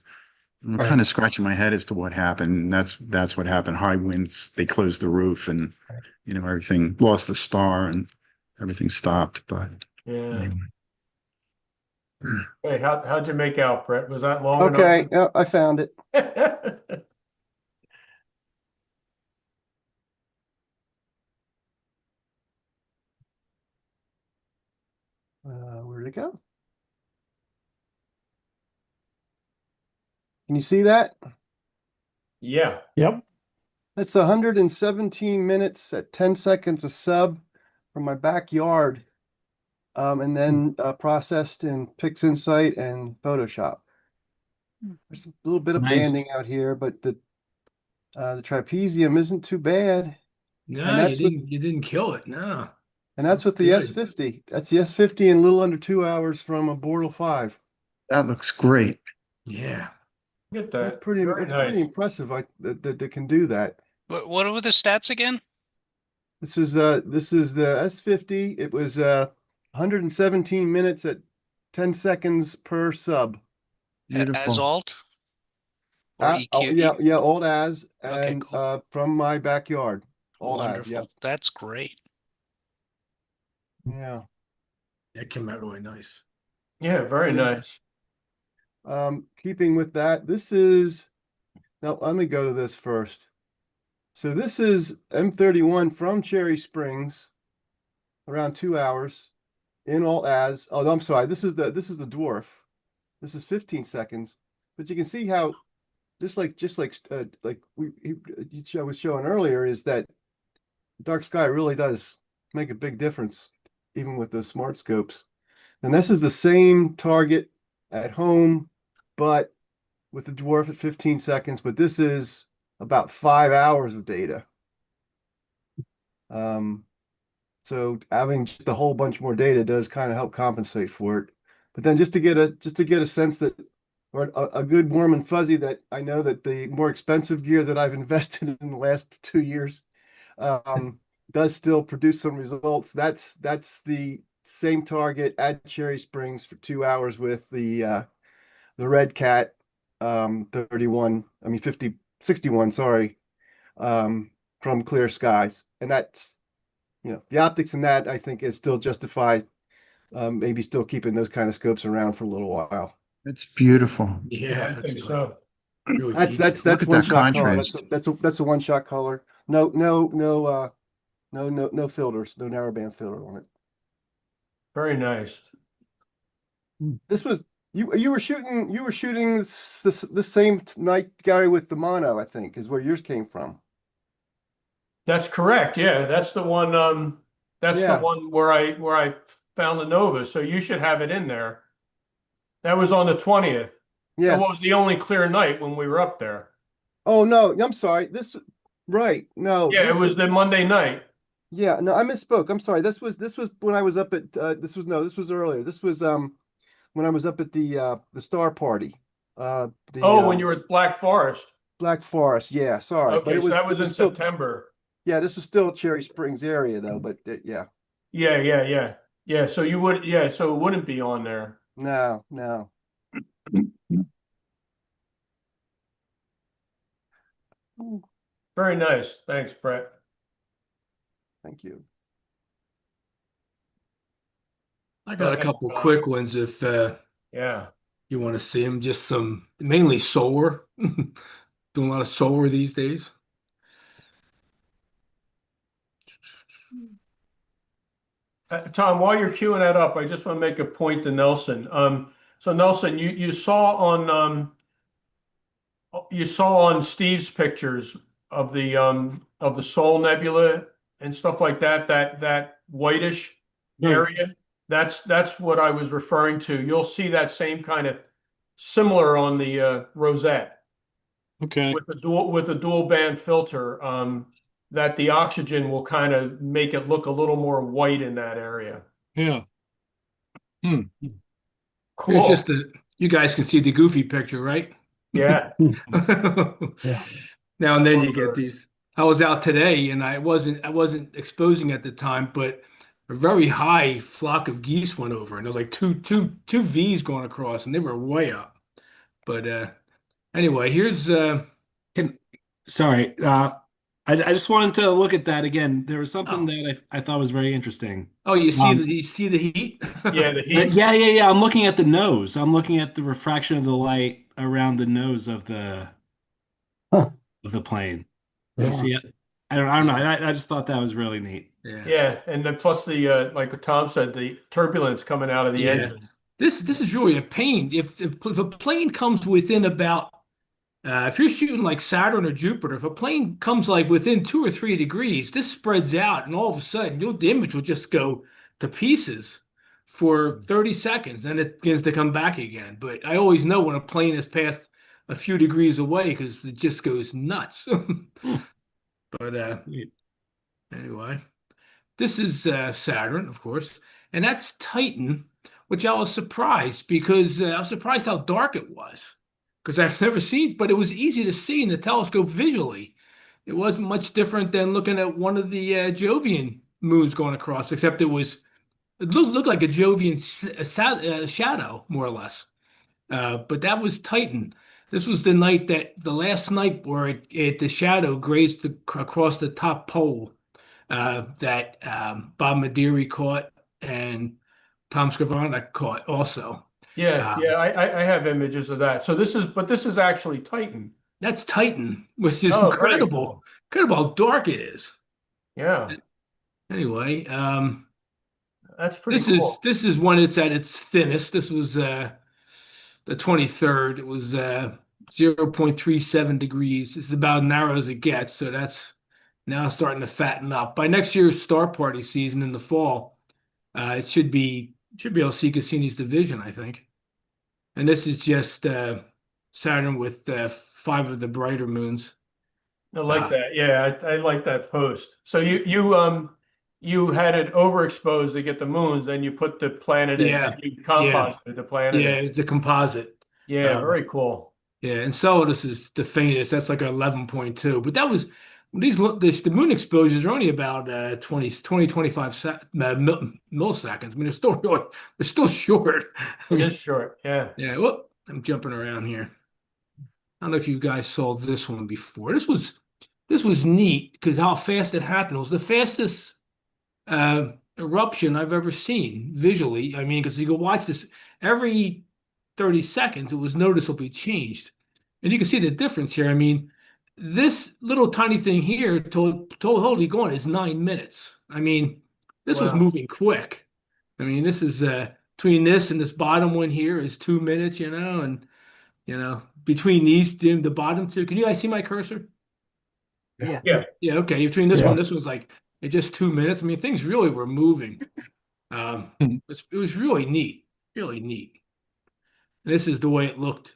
I'm Right. kind of scratching my head as to what happened. And that's what happened. High winds, they closed the roof and, you know, everything lost the star and everything stopped. But Yeah. anyway. Hey, how'd you make out, Brett? Was that long Okay, yeah, I found it. enough? Where'd it go? Can you see that? Yeah. Yep. That's 117 minutes at 10 seconds a sub from my backyard. And then processed in PixInsight and Photoshop. There's a little bit of Nice. banding out here, but the trapezium isn't too bad. No, And that's you didn't kill it. No. And that's with the good. S50. That's the S50 in a little under 2 hours from a Bortle 5. That looks great. Yeah. Get That's that. pretty, Very it's nice. pretty impressive that they can do that. What were the stats again? This is the S50. It was 117 minutes at 10 seconds per sub. As alt or Oh, EQ? yeah, alt as, Okay, and cool. from my backyard. Alt as, Wonderful. yep. That's great. Yeah. That came out really nice. Yeah, very nice. Keeping with that, this is, now let me go to this first. So this is M31 from Cherry Springs, around 2 hours in alt as. Oh, I'm sorry. This is the dwarf. This is 15 seconds, but you can see how just like I was showing earlier, is that dark sky really does make a big difference, even with those smart scopes. And this is the same target at home, but with the dwarf at 15 seconds, but this is about 5 hours of data. So having just a whole bunch more data does kind of help compensate for it. But then just to get a sense that, or a good warm and fuzzy, that I know that the more expensive gear that I've invested in the last 2 years does still produce some results. That's the same target at Cherry Springs for 2 hours with the Red Cat 61, sorry, from Clear Skies. And that's, the optics in that, I think, is still justified. Maybe still keeping those kind of scopes around for a little while. It's beautiful. Yeah, I that's think really, so. really That's detailed. Look at one that shot color. contrast. That's a one shot color. No filters, no narrowband filter on it. Very nice. This was you were shooting the same night, Gary, with the mono, I think, is where yours came from. That's correct. Yeah, that's the one. That's the Yeah. one where I found the Nova. So you should have it in there. That was on the 20th. Yes. That was the only clear night when we were up there. Oh no, I'm sorry. Right. No. Yeah, this it was the Monday night. Yeah, no, I misspoke. I'm sorry. This was when I was up at this was earlier. This was when I was up at the Star Party. When you were at Black Forest. Black Forest. Yeah, sorry. But Okay, so that it was in still, September. yeah, this was still Cherry Springs area though, but yeah. Yeah. So so it wouldn't be on there. No. Very nice. Thanks, Brett. Thank you. I got a couple quick ones if Yeah. you want to see them. Just some, mainly solar. Doing a lot of solar these days. Tom, while you're queuing that up, I just want to make a point to Nelson. So Nelson, you saw on you saw on Steve's pictures of the Sol Nebula and stuff like that, that whitish Right. area. That's what I was referring to. You'll see that same kind of similar on the rosette Okay, with the dual band filter. That the oxygen will kind of make it look a little more white in that area. yeah. Hmm. Here's Cool. just you guys can see the goofy picture, right? Yeah. Yeah. Now and then you get Photographs. these. I was out today and I wasn't exposing at the time, but a very high flock of geese went over, and there was like two V's going across, and they were way up. But anyway, here's Can, sorry, I just wanted to look at that again. There was something oh that I thought was very interesting. oh you see Um, the heat? Yeah, the heat. yeah. I'm looking at the nose. I'm looking at the refraction of the light around the nose of Huh. the plane. You Yeah. see it? I don't know. I just thought that was really neat. Yeah. Yeah, and then plus the like Tom said, the turbulence coming out of the Yeah. engine. This is really a pain. If a plane comes within about if you're shooting like Saturn or Jupiter, if a plane comes like within 2 or 3 degrees, this spreads out, and all of a sudden, the image will just go to pieces for 30 seconds, then it begins to come back again. But I always know when a plane is past a few degrees away because it just goes nuts. But anyway, this is Saturn, of course, and that's Titan, which I was surprised because I was surprised how dark it was because I've never seen, but it was easy to see in the telescope visually. It wasn't much different than looking at one of the Jovian moons going across, except it looked like a Jovian shadow, more or less. But that was Titan. This was the last night where the shadow grazed across the top pole that Bob Madiri caught and Tom Scrivana caught also. Yeah, I have images of that. So this is actually Titan. That's Titan, which is Oh, very incredible. cool. Incredible how dark it is. Yeah, Anyway, that's pretty cool. this is when it's at its thinnest. This was the 23rd. It was 0.37 degrees. This is about as narrow as it gets, so that's now starting to fatten up. By next year's star party season in the fall, it should be able to see Cassini's division, I think. And this is just Saturn with 5 of the brighter moons. I like that. Yeah, I like that post. So you had it overexposed to get the moons, then you put the planet in. Yeah, You composited the planet yeah, in. it's a composite. Yeah, very cool. Yeah, and Enceladus is the faintest. That's like 11.2. But that was the moon exposures are only about 25 milliseconds. I mean, they're still short. It is short. Yeah. Yeah, well, I'm jumping around here. I don't know if you guys saw this one before. This was neat because how fast it happened. It was the fastest eruption I've ever seen visually. I mean, because you can watch this every 30 seconds, it was noticeably changed. And you can see the difference here. I mean, this little tiny thing here told Holy Gone is 9 minutes. I mean, this was Wow. moving quick. I mean, this is between this and this bottom one here is 2 minutes, and between the bottom two. Can you guys see my cursor? Yeah. Yeah. Yeah, okay. Between this Yeah. one, this was like just 2 minutes. I mean, things really were moving. It was really neat, really neat. And this is the way it looked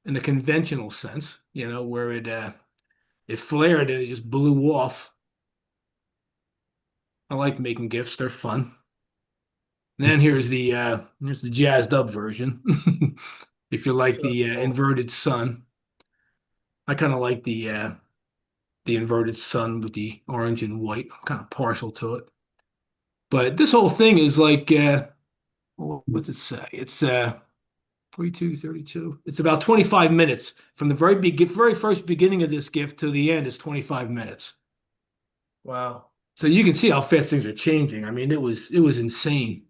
in a conventional sense, where it flared and it just blew off. I like making GIFs; they're fun. And then here's the jazzed up version. If you like the inverted sun, I kind of like the inverted sun with the orange and white. I'm kind of partial to it. But this whole thing is like, what's it say? It's 42, 32. It's about 25 minutes from the very first beginning of this gift to the end is 25 minutes. Wow. So you can see how fast things are changing. I mean, it was insane.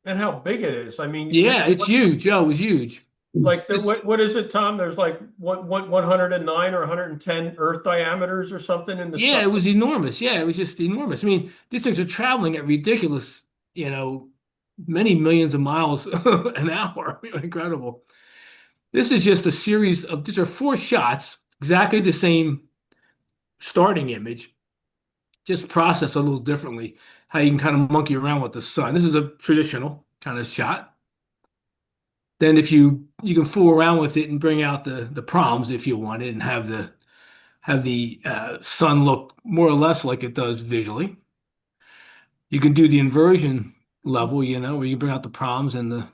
And how big it is. I mean, Yeah, it's huge. Oh, it was huge. Like what is it, Tom? There's like what 109 or 110 Earth diameters or something in the Yeah, sun. it was enormous. Yeah, it was just enormous. I mean, these things are traveling at ridiculous, many millions of miles an hour. Incredible. This is just a series of, these are 4 shots, exactly the same starting image, just processed a little differently, how you can kind of monkey around with the sun. This is a traditional kind of shot. Then if you can fool around with it and bring out the proms if you want it and have the sun look more or less like it does visually. You can do the inversion level, where you bring out the proms and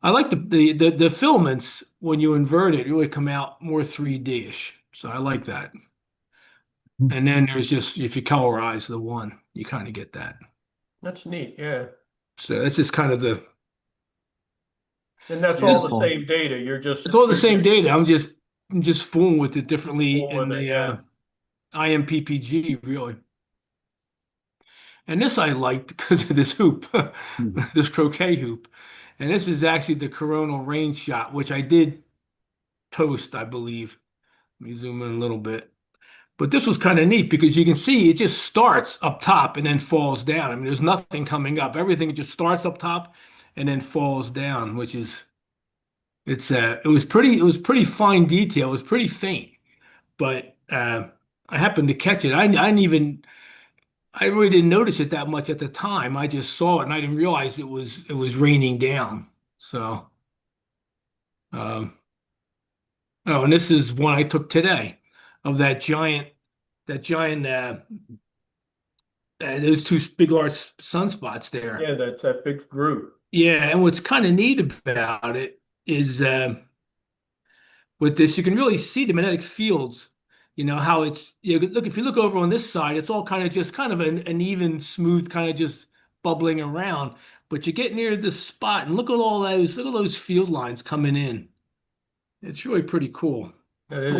I like the filaments when you invert it really come out more 3D-ish. So I like that. And then there's just, if you colorize the one, you kind of get that. That's neat, yeah. So that's just kind of And that's all the same data. You're just it's all the same data. I'm just fooling with it differently Fooling in with it, the yeah. IMPPG, really. And this I liked because of this hoop, this croquet hoop. And this is actually the coronal range shot, which I did post, I believe. Let me zoom in a little bit. But this was kind of neat because you can see it just starts up top and then falls down. I mean, there's nothing coming up. Everything just starts up top and then falls down, which is it was pretty fine detail. It was pretty faint, but I happened to catch it. I really didn't notice it that much at the time. I just saw it and I didn't realize it was raining down. So, oh, and this is one I took today of that giant those 2 big large sunspots there. Yeah, that's that big group. Yeah, and what's kind of neat about it is with this, you can really see the magnetic fields. How it's, look, if you look over on this side, it's all kind of just kind of an even, smooth, kind of just bubbling around. But you get near this spot and look at those field lines coming in. It's really pretty cool. That is.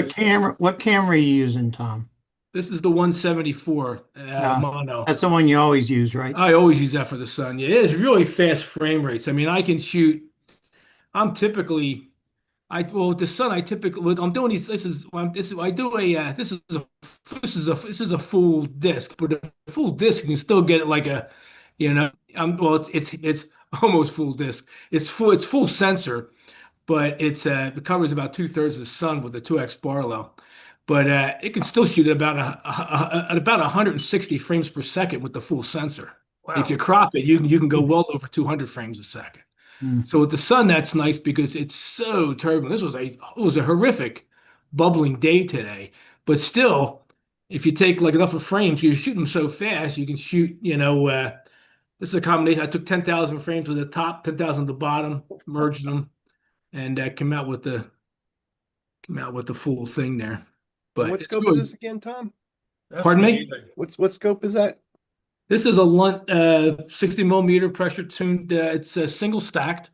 What camera are you using, Tom? This is the 174 mono. That's the one you always use, right? I always use that for the sun. Yeah, it is really fast frame rates. I mean, I can shoot. I'm typically, with the sun, what I'm doing these. This is I do a this is a full disc, but a full disc you can still get it like it's almost full disc. It's full sensor, but it covers about 2/3 of the sun with the 2x Barlow. But it can still shoot at about 160 frames per second with the full sensor. Wow. If you crop it, you can go well over 200 frames a second. So with the sun, that's nice because it's so turbulent. It was a horrific bubbling day today. But still, if you take like enough of frames, you shoot them so fast, you can shoot, this is a combination. I took 10,000 frames at the top, 10,000 at the bottom, merged them, and came out with the full thing there. But what scope is this again, Tom? Pardon me? What scope is that? This is a Lunt 60 millimeter pressure tuned. It's single stacked.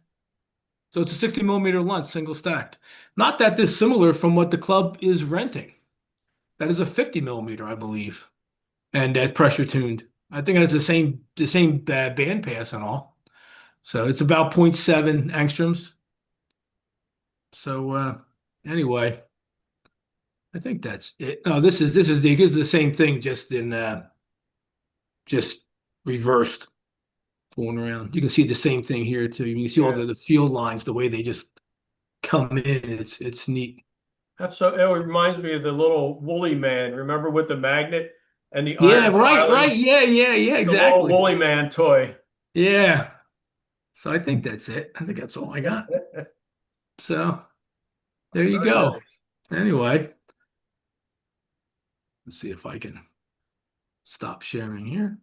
So it's a 60 millimeter Lunt single stacked. Not that dissimilar from what the club is renting. That is a 50 millimeter, I believe. And pressure tuned. I think it's the same band pass and all. So it's about 0.7 angstroms. So anyway, I think that's it. No, this is the same thing, just in just reversed, fooling around. You can see the same thing here too. You can see all the field lines, the way they just come in. It's neat. It reminds me of the little woolly man. Remember with the magnet and the Yeah, iron right. filings? Yeah, The exactly. little woolly man toy. Yeah. So I think that's it. I think that's all I got. So there you Very go. nice. Anyway, let's see if I can stop sharing here.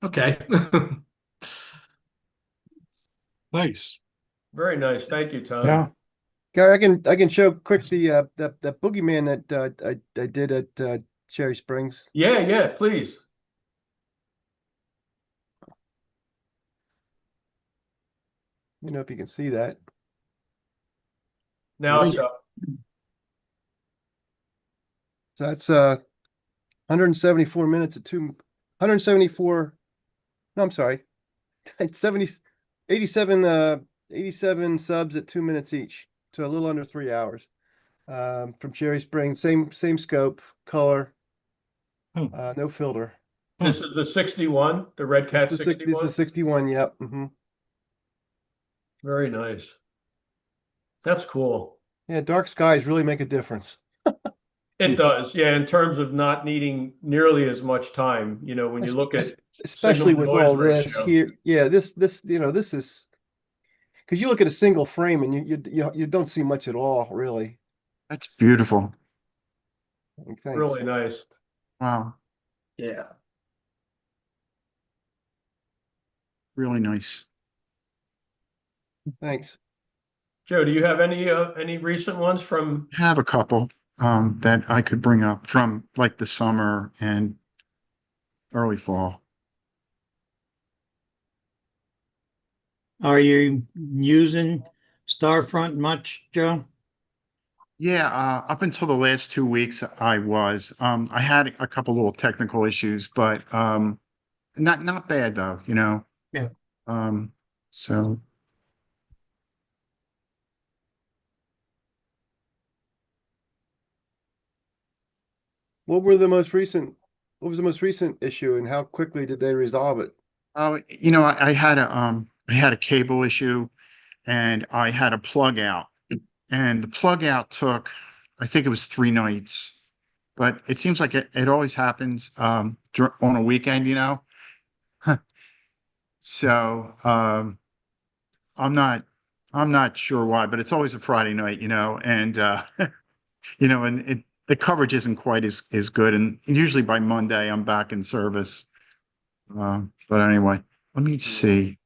Okay. Nice. Very nice. Thank you, Tom. Yeah. Gary, I can show quick the that boogeyman that I did at Cherry Springs. Yeah, please. You know if you can see that. Now it's up. So that's 174 minutes at 174. No, I'm sorry. It's 87 subs at 2 minutes each. So a little under 3 hours. From Cherry Springs, same scope, color, no filter. This is the 61, the Red Cat 61. This is the 61, yep. Very nice. That's cool. Yeah, dark skies really make a difference. It does, yeah, in terms of not needing nearly as much time, you know, when you look at Especially signal to with noise all this ratio. here. Yeah, this this is because you look at a single frame and you don't see much at all, really. That's beautiful. Thanks. Really nice. Wow, Yeah. really nice. Thanks. Joe, do you have any recent ones from? I have a couple that I could bring up from like the summer and early fall. Are you using Starfront much, Joe? Yeah, up until the last 2 weeks, I was. I had a couple little technical issues, but not bad though, you know. Yeah. Um, so What was the most recent issue and how quickly did they resolve it? you know, I had a cable issue and I had a plug out, and the plug out took, I think it was 3 nights, but it seems like it always happens on a weekend, you know. So I'm not I'm not sure why, but it's always a Friday night, you know, and you know, and the coverage isn't quite as good, and usually by Monday I'm back in service. But anyway, let me see.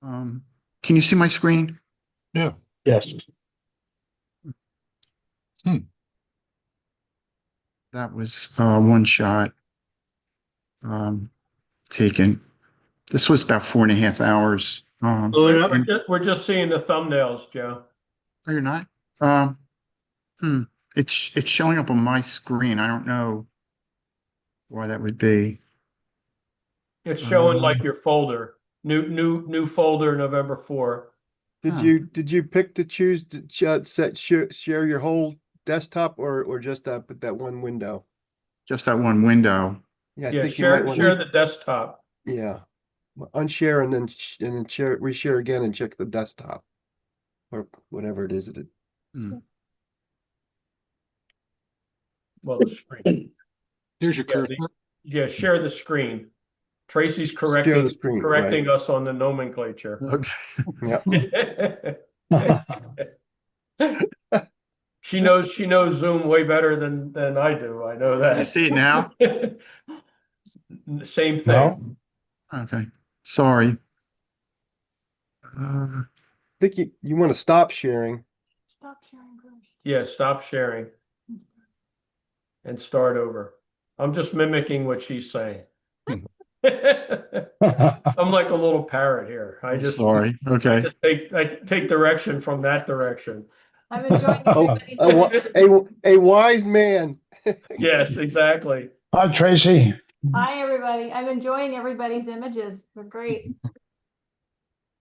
Um, can you see my screen? Yeah. Yes. That was one shot taken. This was about 4.5 hours. We're just seeing the thumbnails, Joe. Oh, you're not? Hmm. It's showing up on my screen. I don't know why that would be. It's showing like your folder, new folder, November 4. Did you pick to choose to share your whole desktop or just that one window? Just that one window. Yeah, I Yeah, think you might want share the desktop. yeah. Unshare and then share reshare again and check the desktop or whatever it is that it. Well, the screen. There's your cursor. Yeah, share the screen. Tracy's Share correcting the screen, correcting us on the nomenclature. Okay. Yeah. She knows Zoom way better than I do. I know that. You see it now? Same thing. No. Okay. Sorry. I think you want to stop sharing. Stop sharing first. Yeah, stop sharing and start over. I'm just mimicking what she's saying. I'm like a little parrot here. I Sorry. Okay. I take direction from that direction. I'm enjoying Oh, everybody's a wise man. Yes, exactly. Hi, Tracy. Hi, everybody. I'm enjoying everybody's images. They're great.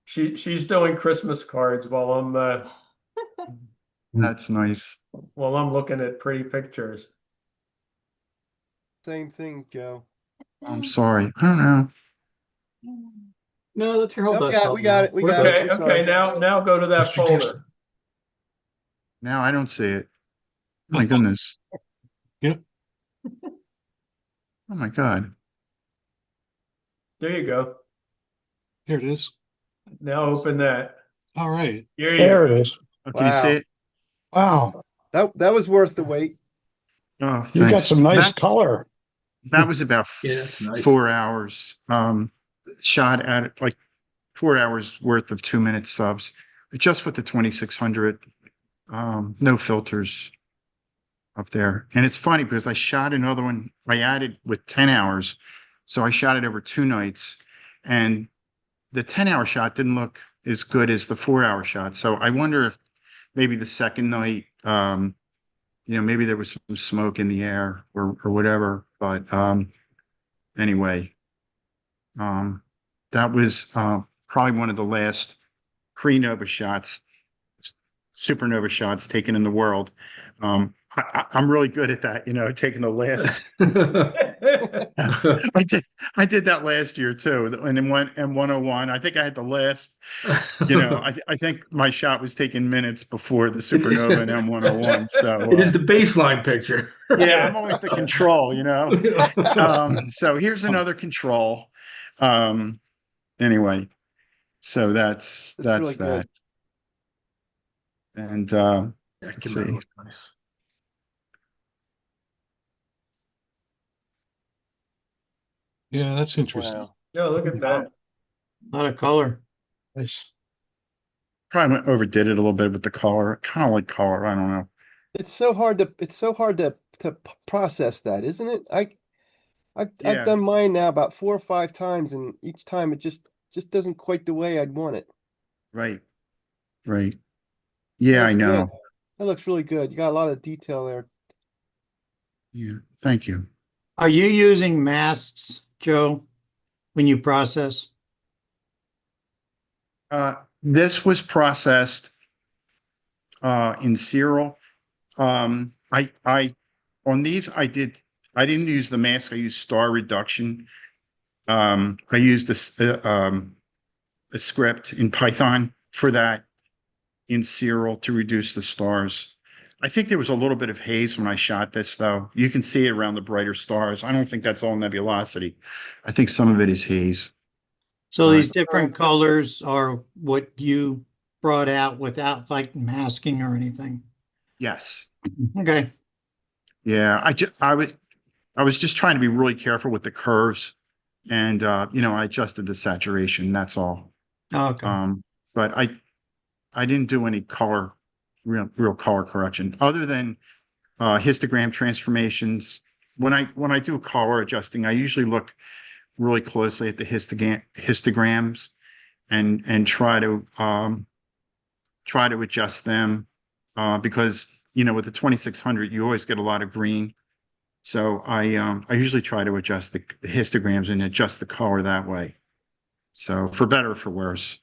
She's doing Christmas cards while That's nice. I'm looking at pretty pictures. Same thing, Joe. I'm sorry. I don't know. No, that's your whole No, desktop. we got it. We got Okay, it. I'm sorry. now go to that folder. Now I don't see it. My goodness. Yeah. Oh my God. There you go. There it is. Now open that. All right. There it is. Oh, can you see it? Wow. That was worth the wait. Oh, You got thanks. some nice color. That was about Yeah, that's nice. 4 hours. Shot at like 4 hours worth of 2 minute subs, just with the 2600. No filters up there. And it's funny because I shot another one. I added with 10 hours, so I shot it over 2 nights, and the 10-hour shot didn't look as good as the 4 hour shot. So I wonder if maybe the second night, you know, maybe there was some smoke in the air or whatever. But anyway, that was probably one of the last pre-nova shots, supernova shots taken in the world. I'm really good at that, taking the last. I did that last year too. And in M101, I think I had the last, I think my shot was taken minutes before the supernova in M101. So It is the baseline picture. yeah, I'm always the control, so here's another control. Anyway, so that's really that. good. And That let's came out see. really nice. Yeah, that's interesting. Wow. Yeah, look at that. A lot of color. Nice. Probably overdid it a little bit with the color. Kind of like color. I don't know. It's so hard to process that, isn't it? I've Yeah. done mine now about 4 or 5 times, and each time it just doesn't quite the way I'd want it. Right. Right. Yeah, I looks know. good. That looks really good. You got a lot of detail there. Yeah. Thank you. Are you using masks, Joe, when you process? This was processed in serial. I on these I didn't use the mask. I used star reduction. I used a script in Python for that in serial to reduce the stars. I think there was a little bit of haze when I shot this, though. You can see it around the brighter stars. I don't think that's all nebulosity. I think some of it is haze. So these different colors are what you brought out without like masking or anything. Yes. Okay. Yeah, I was just trying to be really careful with the curves, and I adjusted the saturation. That's all. Okay. But I didn't do any real color correction other than histogram transformations. When I do color adjusting, I usually look really closely at the histograms and try to adjust them because with the 2600 you always get a lot of green. So I usually try to adjust the histograms and adjust the color that way. So for better or for worse.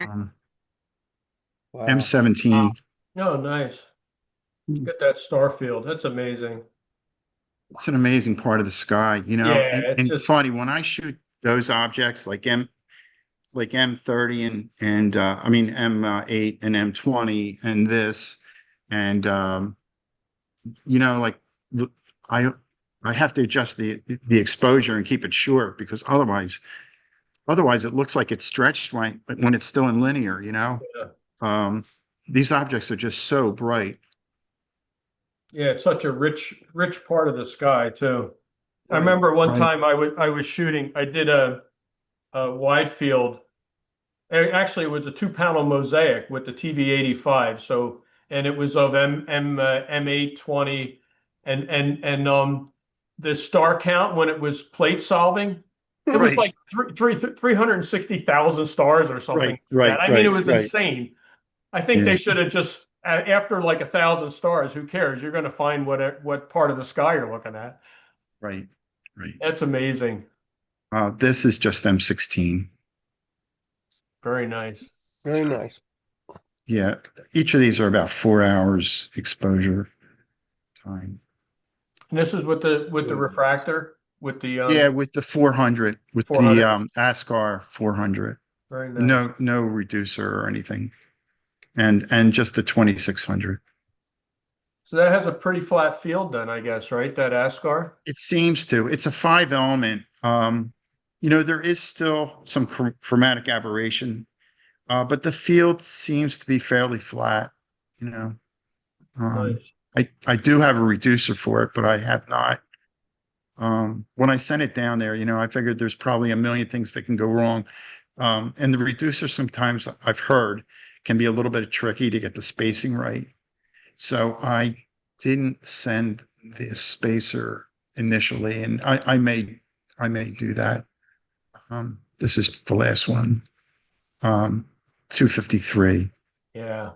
Wow. M17. Oh, nice. Look at that star field. That's amazing. It's an amazing part of the sky, Yeah, it's and just funny when I shoot those objects like M30 and I mean M8 and M20 and this and like I I have to adjust the exposure and keep it short because otherwise it looks like it's stretched when it's still in linear, yeah. These objects are just so bright. Yeah, it's such a rich part of the sky too. I remember one time I was shooting. I did a wide field. Actually, it was a 2-panel mosaic with the TV85. So, and it was of M820, and the star count when it was plate solving, it was like 360,000 stars or something. Right. I mean, it was right. insane. I think they should have just after like 1,000 stars. Who cares? You're going to find what part of the sky you're looking at. Right. That's amazing. This is just M16. Very nice. Very nice. Yeah, each of these are about 4 hours exposure time. And this is with the refractor, with the Yeah, with the 400, with 400. the ASCAR 400. Very nice. No reducer or anything, and just the 2600. So that has a pretty flat field then, I guess, right? That ASCAR? It seems to. It's a 5-element. There is still some chromatic aberration, but the field seems to be fairly flat. Nice. I do have a reducer for it, but I have not. When I sent it down there, I figured there's probably a million things that can go wrong. And the reducer sometimes I've heard can be a little bit tricky to get the spacing right. So I didn't send the spacer initially, and I may do that. This is the last one. 253. Yeah.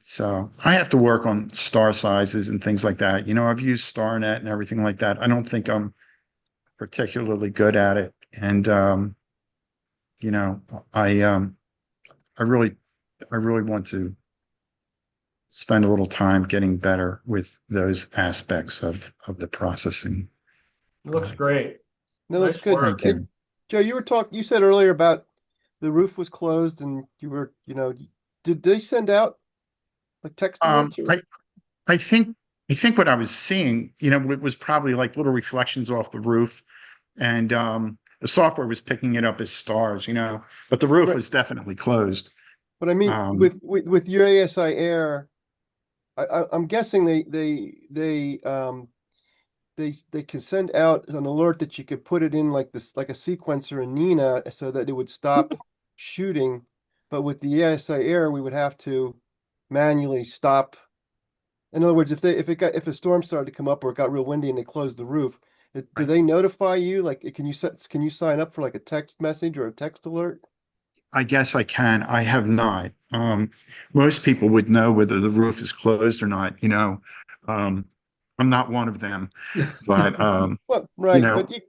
So I have to work on star sizes and things like that. I've used StarNet and everything like that. I don't think I'm particularly good at it. And you know, I really want to spend a little time getting better with those aspects of the processing. It looks great. No, that's Nice good. work. Thank you. Joe, you said earlier about the roof was closed and you were, did they send out like text alerts or? I think what I was seeing, it was probably like little reflections off the roof, and the software was picking it up as stars, but the roof Right. was definitely closed. But I mean, with your ASI Air, I'm guessing they can send out an alert that you could put it in like this, like a sequencer in Nina, so that it would stop shooting. But with the ASI Air, we would have to manually stop. In other words, if a storm started to come up or it got real windy and they closed the roof, do they notify you? Like, can you sign up for like a text message or a text alert? I guess I can. I have not. Most people would know whether the roof is closed or not, I'm not one of them, but Well, right, but you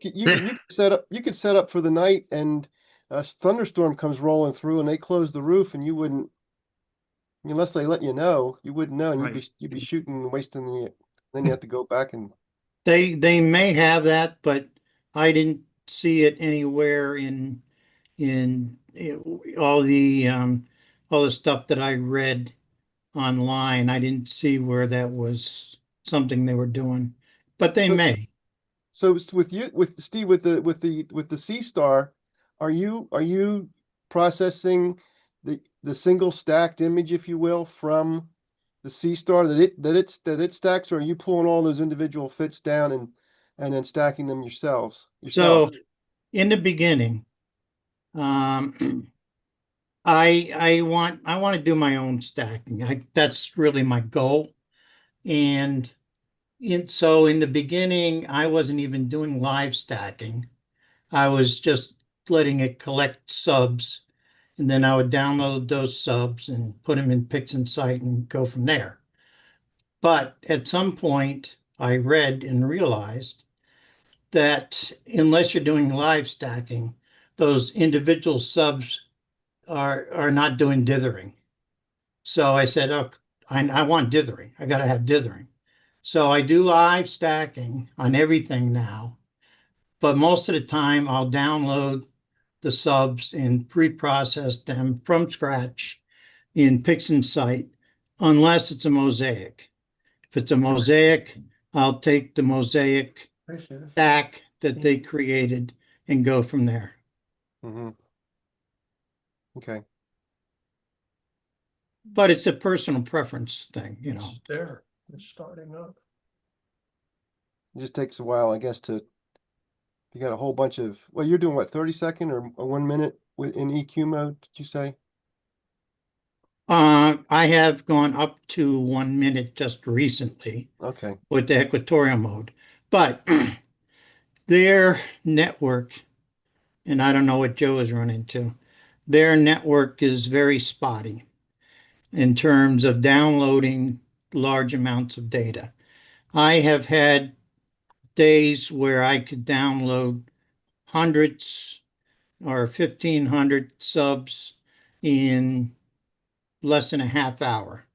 could set up for the night and a thunderstorm comes rolling through and they close the roof and you wouldn't, unless they let you know, you wouldn't know and Right. you'd be shooting and wasting then you have to go back and. They may have that, but I didn't see it anywhere in all the stuff that I read online. I didn't see where that was something they were doing, but they may. So with Steve, with the C Star, are you processing the single stacked image, if you will, from the C Star that it stacks, or are you pulling all those individual fits down and then stacking them yourself? So in the beginning, I want to do my own stacking. That's really my goal. And so in the beginning, I wasn't even doing live stacking. I was just letting it collect subs, and then I would download those subs and put them in PixInsight and go from there. But at some point, I read and realized that unless you're doing live stacking, those individual subs are not doing dithering. So I said, oh, I want dithering. I got to have dithering. So I do live stacking on everything now, but most of the time I'll download the subs and pre-process them from scratch in PixInsight, unless it's a mosaic. If it's a mosaic, I'll take the mosaic stack that they created and go from there. Mm-hmm. Okay. But it's a personal preference thing, It's there. It's starting up. It just takes a while, I guess, you got a whole bunch of, well, you're doing what, 30-second or 1 minute in EQ mode, did you say? I have gone up to 1 minute just recently. Okay. With the equatorial mode, but their network, and I don't know what Joe is running to, their network is very spotty in terms of downloading large amounts of data. I have had days where I could download hundreds or 1,500 subs in less than a half hour,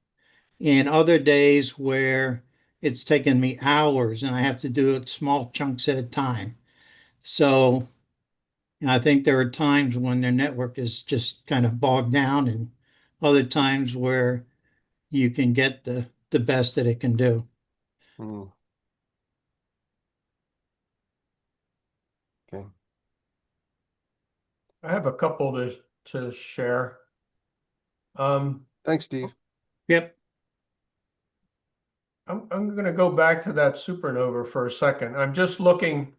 and other days where it's taken me hours and I have to do it small chunks at a time. So I think there are times when their network is just kind of bogged down and other times where you can get the best that it can do. Mm. Okay. I have a couple to share. Thanks, Steve. Yep. I'm going to go back to that supernova for a second. I'm looking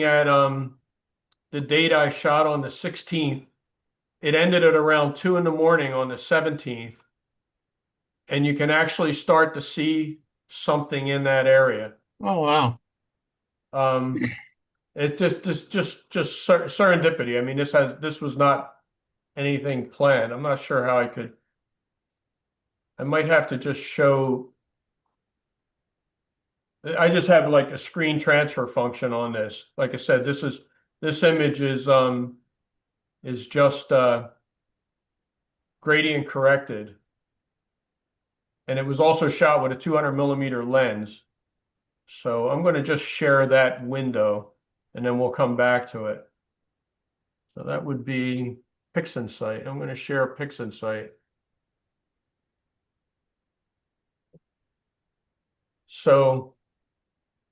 at the data I shot on the 16th. It ended at around 2 in the morning on the 17th. And you can actually start to see something in that area. Oh, wow. It just serendipity. I mean, this was not anything planned. I'm not sure how I might have to just show. I just have like a screen transfer function on this. Like I said, this image is is just gradient corrected. And it was also shot with a 200mm lens. So I'm going to just share that window and then we'll come back to it. So that would be PixInsight. I'm going to share PixInsight. So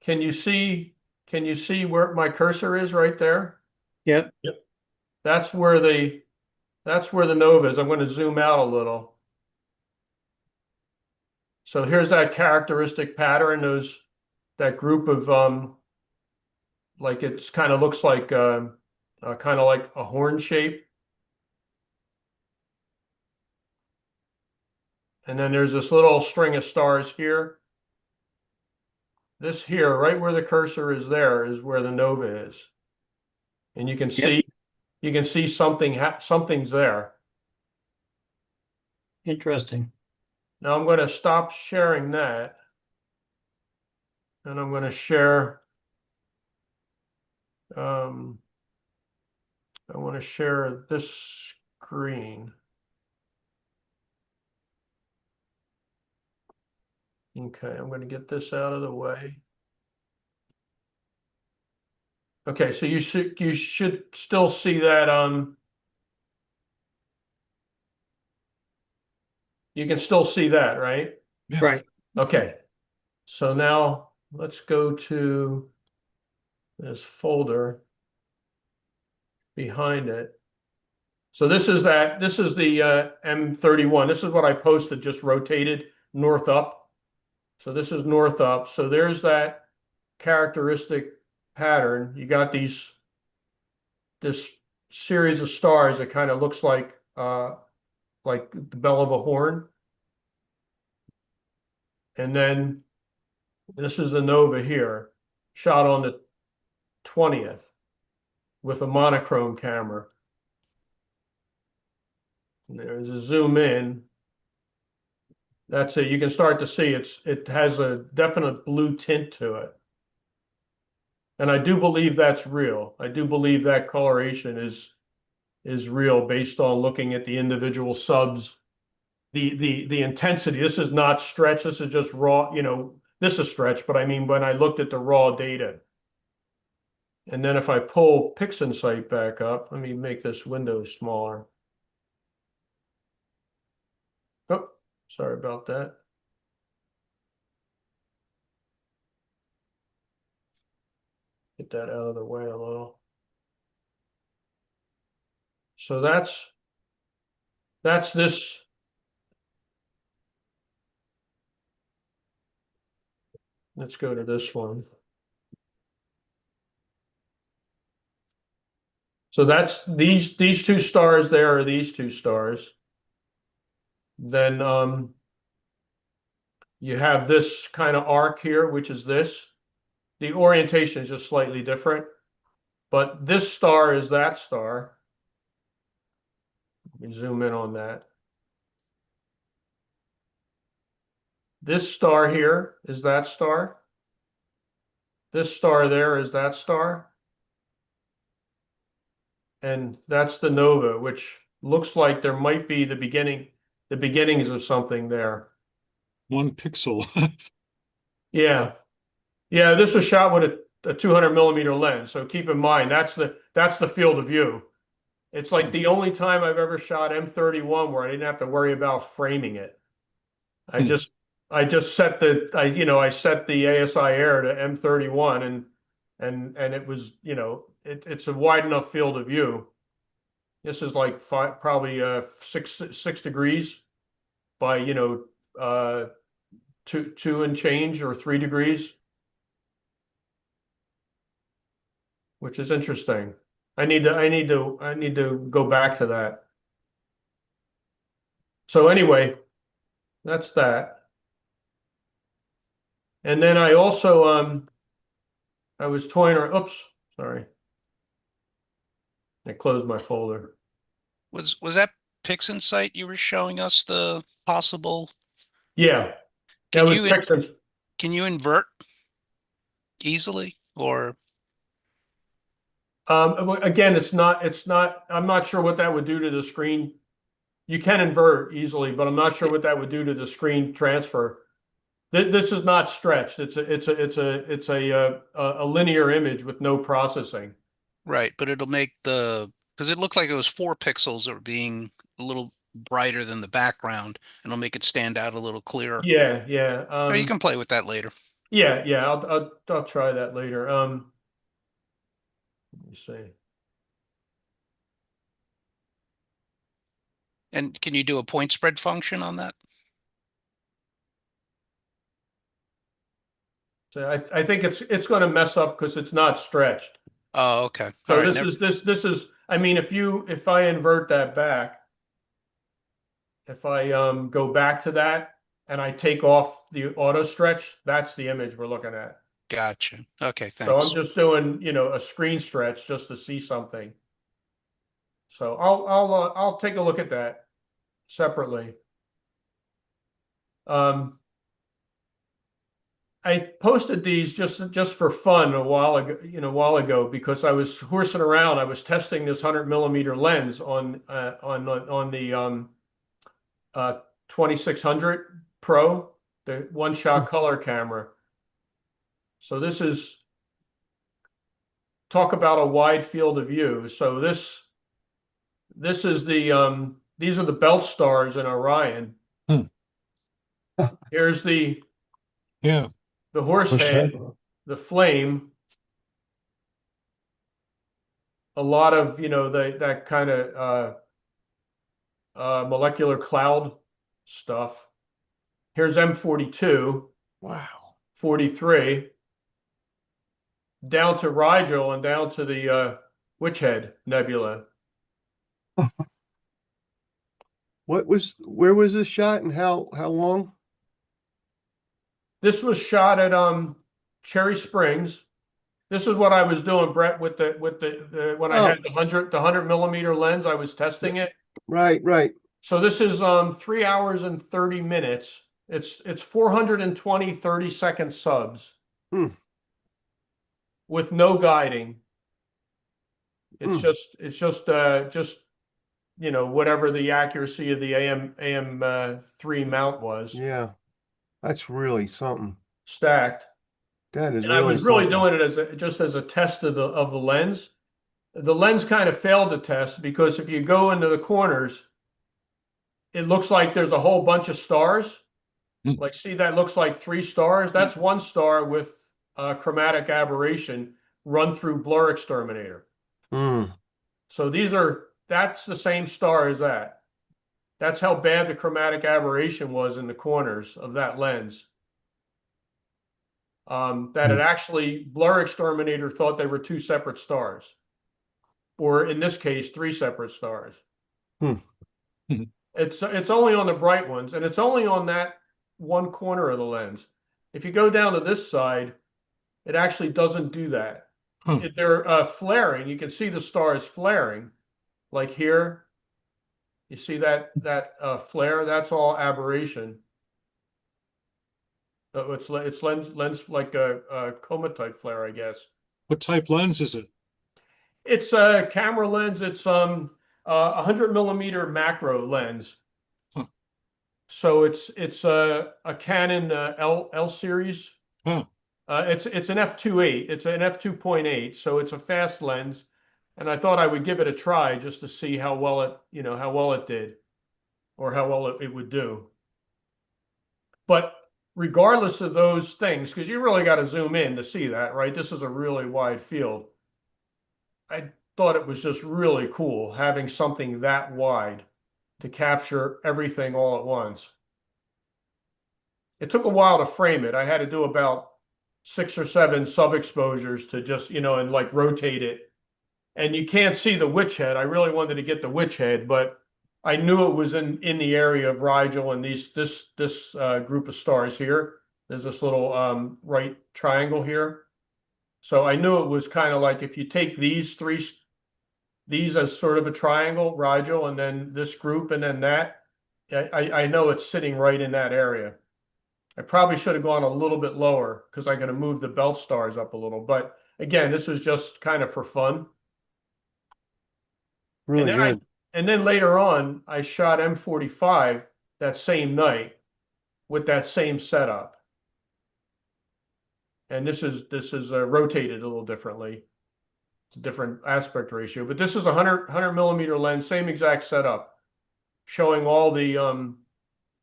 can you see where my cursor is right there? Yep. That's where the nova is. I'm going to zoom out a little. So here's that characteristic pattern, that group of like it's kind of looks like kind of like a horn shape. And then there's this little string of stars here. This here, right where the cursor is there, is where the nova is. And you can see something's there. Interesting. Now I'm going to stop sharing that. And I'm going to share, I want to share this screen. Okay, I'm going to get this out of the way. Okay, so you should still see that you can still see that, right? Yeah. Right. Okay. So now let's go to this folder behind it. So this is the M31. This is what I posted, just rotated north up. So this is north up. So there's that characteristic pattern. You got this series of stars that kind of looks like the bell of a horn. And then this is the nova here, shot on the 20th with a monochrome camera. And there's a zoom in. That's it. You can start to see it has a definite blue tint to it. And I do believe that's real. I do believe that coloration is real based on looking at the individual subs. The intensity, this is not stretch, this is just raw, this is stretch, but I mean when I looked at the raw data. And then if I pull PixInsight back up, let me make this window smaller. Oh, sorry about that. Get that out of the way a little. So that's this. Let's go to this one. So that's these two stars there are these two stars. Then you have this kind of arc here, which is this. The orientation is just slightly different, but this star is that star. Let me zoom in on that. This star here is that star. This star there is that star. And that's the nova, which looks like there might be the beginnings of something there. 1 pixel. Yeah. Yeah, this was shot with a 200mm lens. So keep in mind, that's the field of view. It's like the only time I've ever shot M31 where I didn't have to worry about framing it. I just set I set the ASI air to M31 and it was, it's a wide enough field of view. This is like probably 6 degrees by, 2 and change or 3 degrees, which is interesting. I need to go back to that. So anyway, that's that. And then I also I was toying around. Oops, sorry. I closed my folder. Was that PixInsight you were showing us the possible? Yeah. Can you invert easily or? Again, it's not, I'm not sure what that would do to the screen. You can invert easily, but I'm not sure what that would do to the screen transfer. This is not stretched. It's a linear image with no processing. Right, but it'll make because it looked like it was 4 pixels that were being a little brighter than the background, and it'll make it stand out a little clearer. Yeah, yeah. So you can play with that later. Yeah, yeah. I'll try that later. Let me see. And can you do a point spread function on that? So I think it's going to mess up because it's not stretched. Oh, okay. So All right, this is, I mean, if I invert that back, if I go back to that and I take off the auto stretch, that's the image we're looking at. Gotcha. Okay, So thanks. I'm just doing, a screen stretch just to see something. So I'll take a look at that separately. I posted these just for fun a while ago, because I was horsing around. I was testing this 100mm lens on the 2600 Pro, the one-shot color camera. So this is, talk about a wide field of view. So this is these are the belt stars in Orion. Here's the horse head, the flame, a lot of that kind of molecular cloud stuff. Here's M42. Wow. 43. Down to Rigel and down to the Witch Head Nebula. Where was this shot and how long? This was shot at Cherry Springs. This is what I was doing, Brett, with the when I had the 100mm lens. I was testing it. Right. So this is 3 hours and 30 minutes. It's 420 30-second subs with no guiding. It's just whatever the accuracy of the AM3 mount was. Yeah, that's really something. Stacked. That is And I was really doing it just as a test of the lens. The lens kind of failed the test because if you go into the corners, it looks like there's a whole bunch of stars. Like, see, that looks like 3 stars. That's 1 star with chromatic aberration run through blur exterminator. So that's the same star as that. That's how bad the chromatic aberration was in the corners of that lens. That it actually, blur exterminator thought they were 2 separate stars, or in this case, 3 separate stars. It's only on the bright ones, and it's only on that 1 corner of the lens. If you go down to this side, it actually doesn't do that. They're flaring. You can see the stars flaring, like here. You see that flare? That's all aberration. It's lens like a coma type flare, I guess. What type lens is it? It's a camera lens. It's 100mm macro lens. So it's a Canon L series. It's an f2.8. It's an f2.8. So it's a fast lens, and I thought I would give it a try just to see how well it did, or how well it would do. But regardless of those things, because you really got to zoom in to see that, right? This is a really wide field. I thought it was just really cool having something that wide to capture everything all at once. It took a while to frame it. I had to do about 6 or 7 sub exposures to just, and like rotate it. And you can't see the witch head. I really wanted to get the witch head, but I knew it was in the area of Rigel and this group of stars here. There's this little right triangle here. So I knew it was kind of like if you take these as sort of a triangle, Rigel, and then this group, and then that, I know it's sitting right in that area. I probably should have gone a little bit lower because I could have moved the belt stars up a little. But again, this was just kind of for fun. really then good. and then later on, I shot M45 that same night with that same setup. And this is rotated a little differently. It's a different aspect ratio, but this is a 100 millimeter lens, same exact setup, showing all the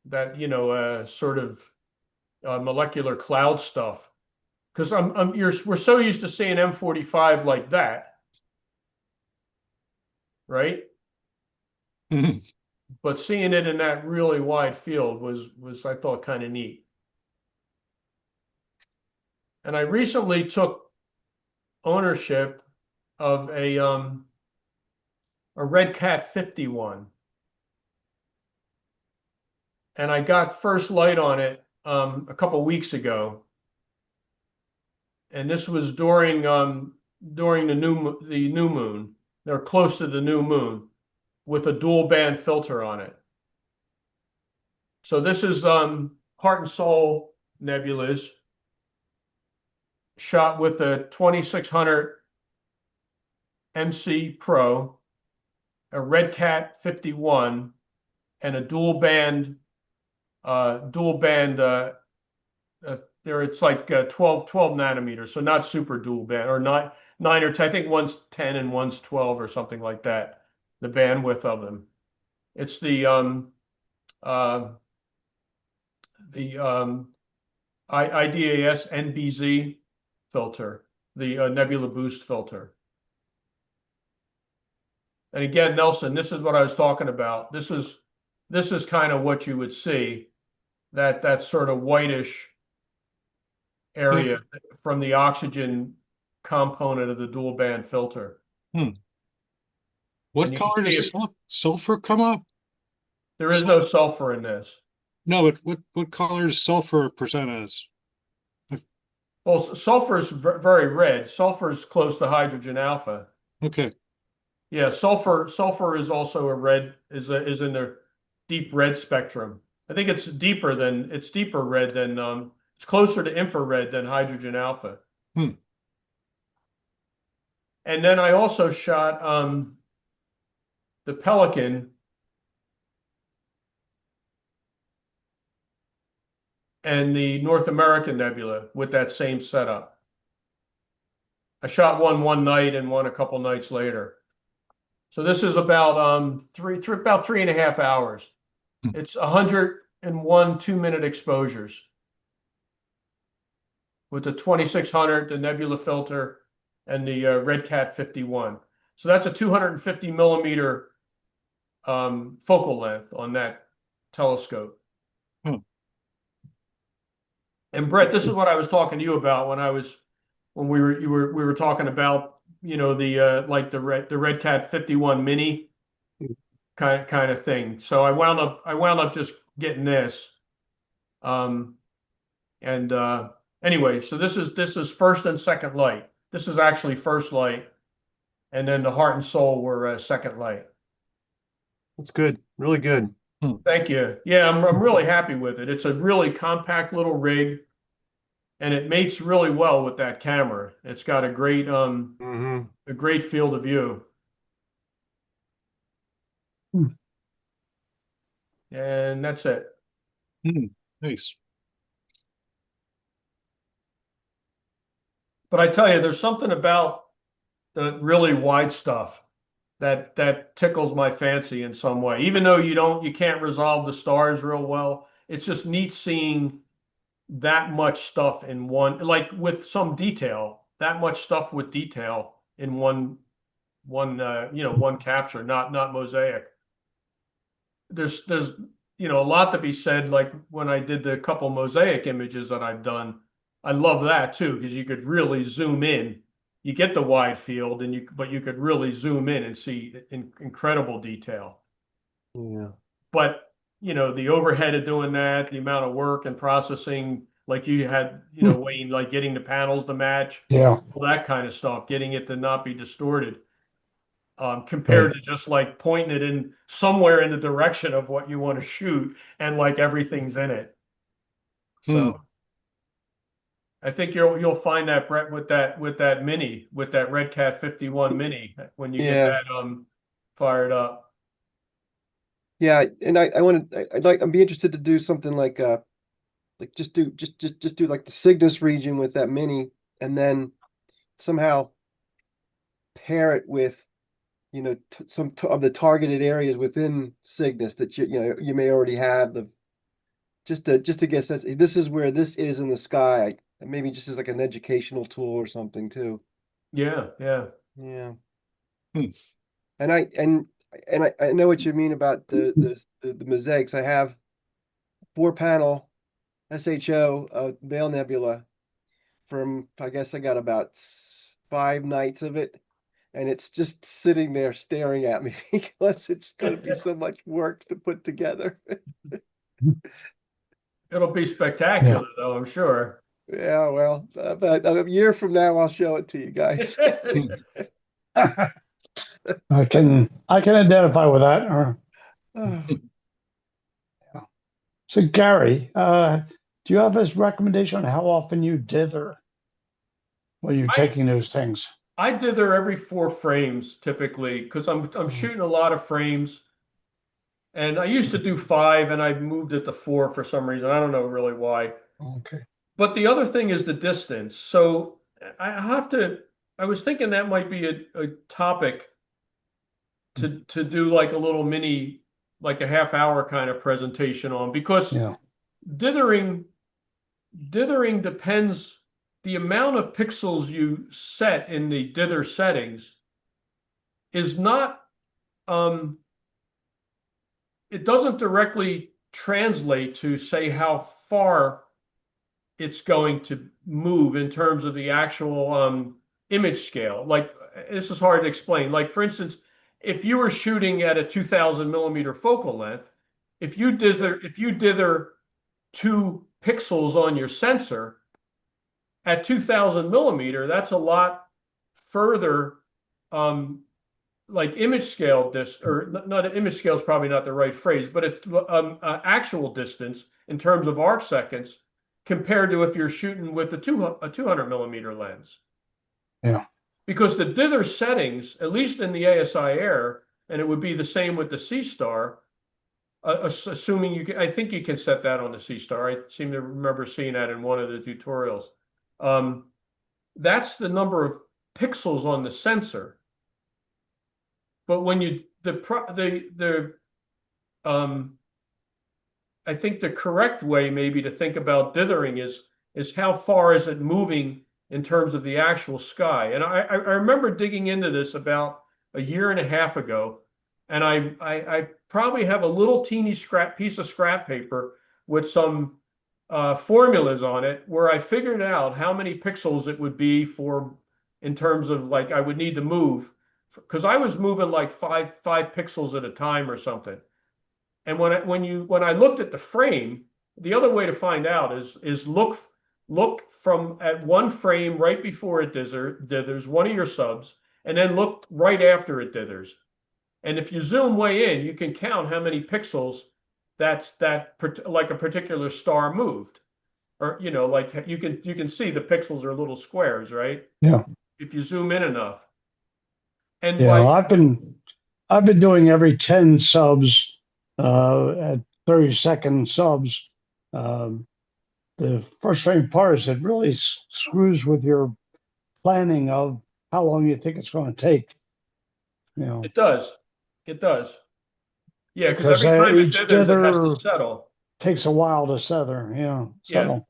that sort of molecular cloud stuff. Because we're so used to seeing M45 like that, right? But seeing it in that really wide field was I thought kind of neat. And I recently took ownership of a Red Cat 51. And I got first light on it a couple weeks ago. And this was during the new moon. They're close to the new moon with a dual band filter on it. So this is Heart and Soul nebulas shot with a 2600 MC Pro, a Red Cat 51, and a dual band there it's like 12 nanometers, so not super dual band, or nine or 10, I think one's 10 and one's 12 or something like that, the bandwidth of them. It's the IDAS NBZ filter, the Nebula Boost filter. And again, Nelson, this is what I was talking about. This is kind of what you would see, that sort of whitish area from the oxygen component of the dual band filter. What color does sulfur come up? There is no sulfur in this. No, but what color does sulfur present as? Well, sulfur is very red. Sulfur is close to hydrogen alpha. Okay. Yeah, sulfur is also a red, is in the deep red spectrum. I think it's deeper red than it's closer to infrared than hydrogen alpha. And then I also shot the Pelican and the North American Nebula with that same setup. I shot one night and one a couple nights later. So this is about about 3.5 hours. It's 101 2-minute exposures with the 2600, the Nebula filter, and the Red Cat 51. So that's a 250 millimeter focal length on that telescope. And Brett, this is what I was talking to you about when we were talking about the like the Red Cat 51 Mini kind of thing. So I wound up just getting this. Anyway, so this is first and second light. This is actually first light, and then the Heart and Soul were second light. That's good, really good. Thank you. Yeah, I'm really happy with it. It's a really compact little rig, and it mates really well with that camera. It's got a great field of view. And that's it. Nice. But I tell you, there's something about the really wide stuff that tickles my fancy in some way. Even though you can't resolve the stars real well, it's just neat seeing that much stuff in one, like with some detail, that much stuff with detail in one capture, not mosaic. There's a lot to be said, like when I did the couple mosaic images that I've done. I love that too, because you could really zoom in. You get the wide field, but you could really zoom in and see incredible detail. Yeah. But the overhead of doing that, the amount of work and processing, like you had, Wayne, like getting the panels to match, all that kind of stuff, getting it to not be distorted, compared to just like pointing it in somewhere in the direction of what you want to shoot, and like everything's in it. So I think you'll find that, Brett, with that Red Cat 51 Mini, when you get that fired up. Yeah, and I'd be interested to do something like just do like the Cygnus region with that mini, and then somehow pair it with some of the targeted areas within Cygnus that you may already have just to get a sense. This is where this is in the sky, maybe just as like an educational tool or something too. Yeah, yeah. Yeah. Hmm. And I know what you mean about the mosaics. I have 4-panel SHO Veil Nebula from, I guess I got about 5 nights of it, and it's just sitting there staring at me because it's going to be so much work to put together. It'll be spectacular, though, I'm sure. Yeah, well, but a year from now, I'll show it to you guys. I can identify with that. So Gary, do you have a recommendation on how often you dither when you're taking those things? I dither every 4 frames typically because I'm shooting a lot of frames. And I used to do 5 and I moved it to 4 for some reason. I don't know really why. Okay. But the other thing is the distance. So I was thinking that might be a topic to do like a little mini, like a half-hour kind of presentation on, because dithering depends, the amount of pixels you set in the dither settings is not, it doesn't directly translate to say how far it's going to move in terms of the actual image scale. Like, this is hard to explain. Like, for instance, if you were shooting at a 2000 millimeter focal length, if you dither 2 pixels on your sensor at 2000 millimeter, that's a lot further, like image scale or not image scale is probably not the right phrase, but it's actual distance in terms of arc seconds compared to if you're shooting with a 200 millimeter lens. Yeah. Because the dither settings, at least in the ASI Air, and it would be the same with the C-Star, assuming you can, I think you can set that on the C-Star. I seem to remember seeing that in one of the tutorials. That's the number of pixels on the sensor. But when you I think the correct way maybe to think about dithering is how far is it moving in terms of the actual sky. And I remember digging into this about a year and a half ago, and I probably have a little teeny piece of scrap paper with some formulas on it where I figured out how many pixels it would be for, in terms of like I would need to move, because I was moving like five pixels at a time or something. And when I looked at the frame, the other way to find out is look from at one frame right before it dithers one of your subs, and then look right after it dithers. And if you zoom way in, you can count how many pixels like a particular star moved. Or like you can see the pixels are little squares, right? Yeah. If you zoom in enough. And yeah, I've been doing every 10 subs at 30-second subs. The frustrating part is it really screws with your planning of how long you think it's going to take. It does. Yeah, because every time it each dithers, it has to dither settle. takes a while to settle. Settle.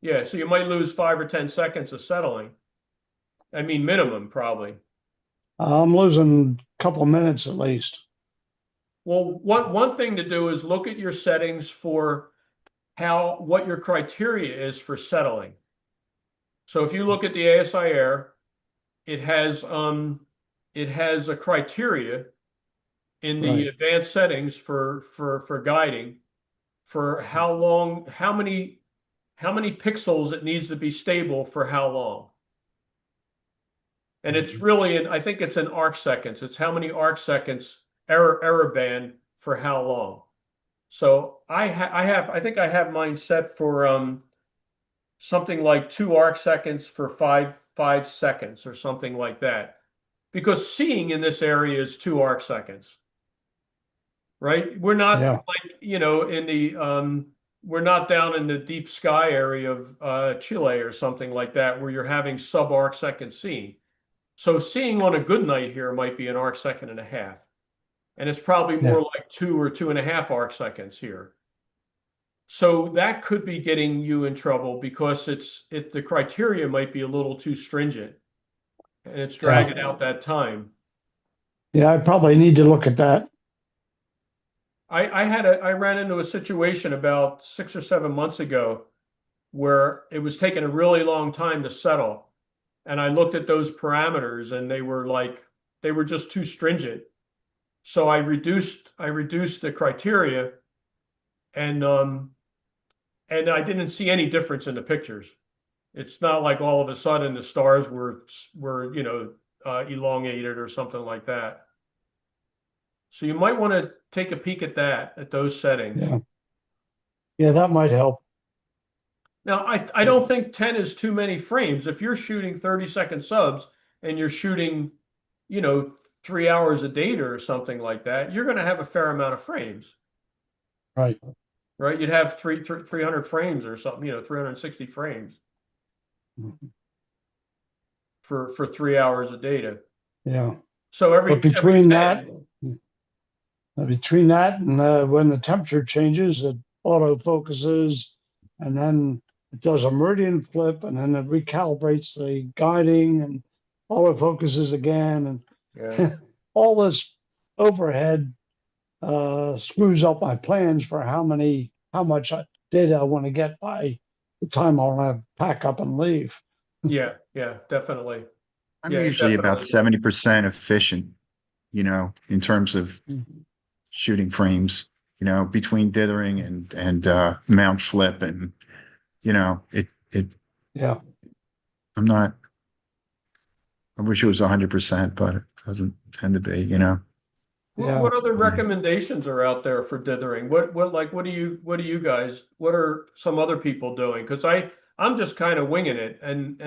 Yeah, so you might lose 5 or 10 seconds of settling. I mean, minimum probably. I'm losing a couple of minutes at least. Well, one thing to do is look at your settings for what your criteria is for settling. So if you look at the ASI Air, it has a criteria in the advanced settings for guiding for how many pixels it needs to be stable for how long. And it's really, I think it's in arc seconds. It's how many arc seconds error band for how long. So I think I have mine set for something like 2 arc seconds for five seconds or something like that. because seeing in this area is 2 arc seconds, right? We're not like, you know, in the, we're not down in the deep sky area of Chile or something like that, where you're having sub arc second seeing. So seeing on a good night here might be an arc second and a half. And it's probably more like 2 or 2.5 arc seconds here. So that could be getting you in trouble because the criteria might be a little too stringent and it's dragging out that time. Yeah, I probably need to look at that. I ran into a situation about 6 or 7 months ago where it was taking a really long time to settle. And I looked at those parameters and they were just too stringent. So I reduced the criteria and I didn't see any difference in the pictures. It's not like all of a sudden the stars were you know, elongated or something like that. So you might want to take a peek at those settings. Yeah, that might help. Now, I don't think 10 is too many frames. If you're shooting 30-second subs and you're shooting, you know, 3 hours of data or something like that, you're going to have a fair amount of frames. Right. Right? You'd have 300 frames or something, you know, 360 frames for 3 hours of data. Yeah. So But between that, 10, and when the temperature changes, it auto focuses, and then it does a meridian flip, and then it recalibrates the guiding and auto focuses again, and all this overhead screws up my plans for how much data I want to get by the time I want to pack up and leave. yeah, definitely. I'm usually about 70% efficient, you know, in terms of shooting frames, you know, between dithering and mount flip, and you know, yeah. I wish it was 100%, but it doesn't tend to be, you know. What other recommendations are out there for dithering? What are some other people doing? Because I'm just kind of winging it and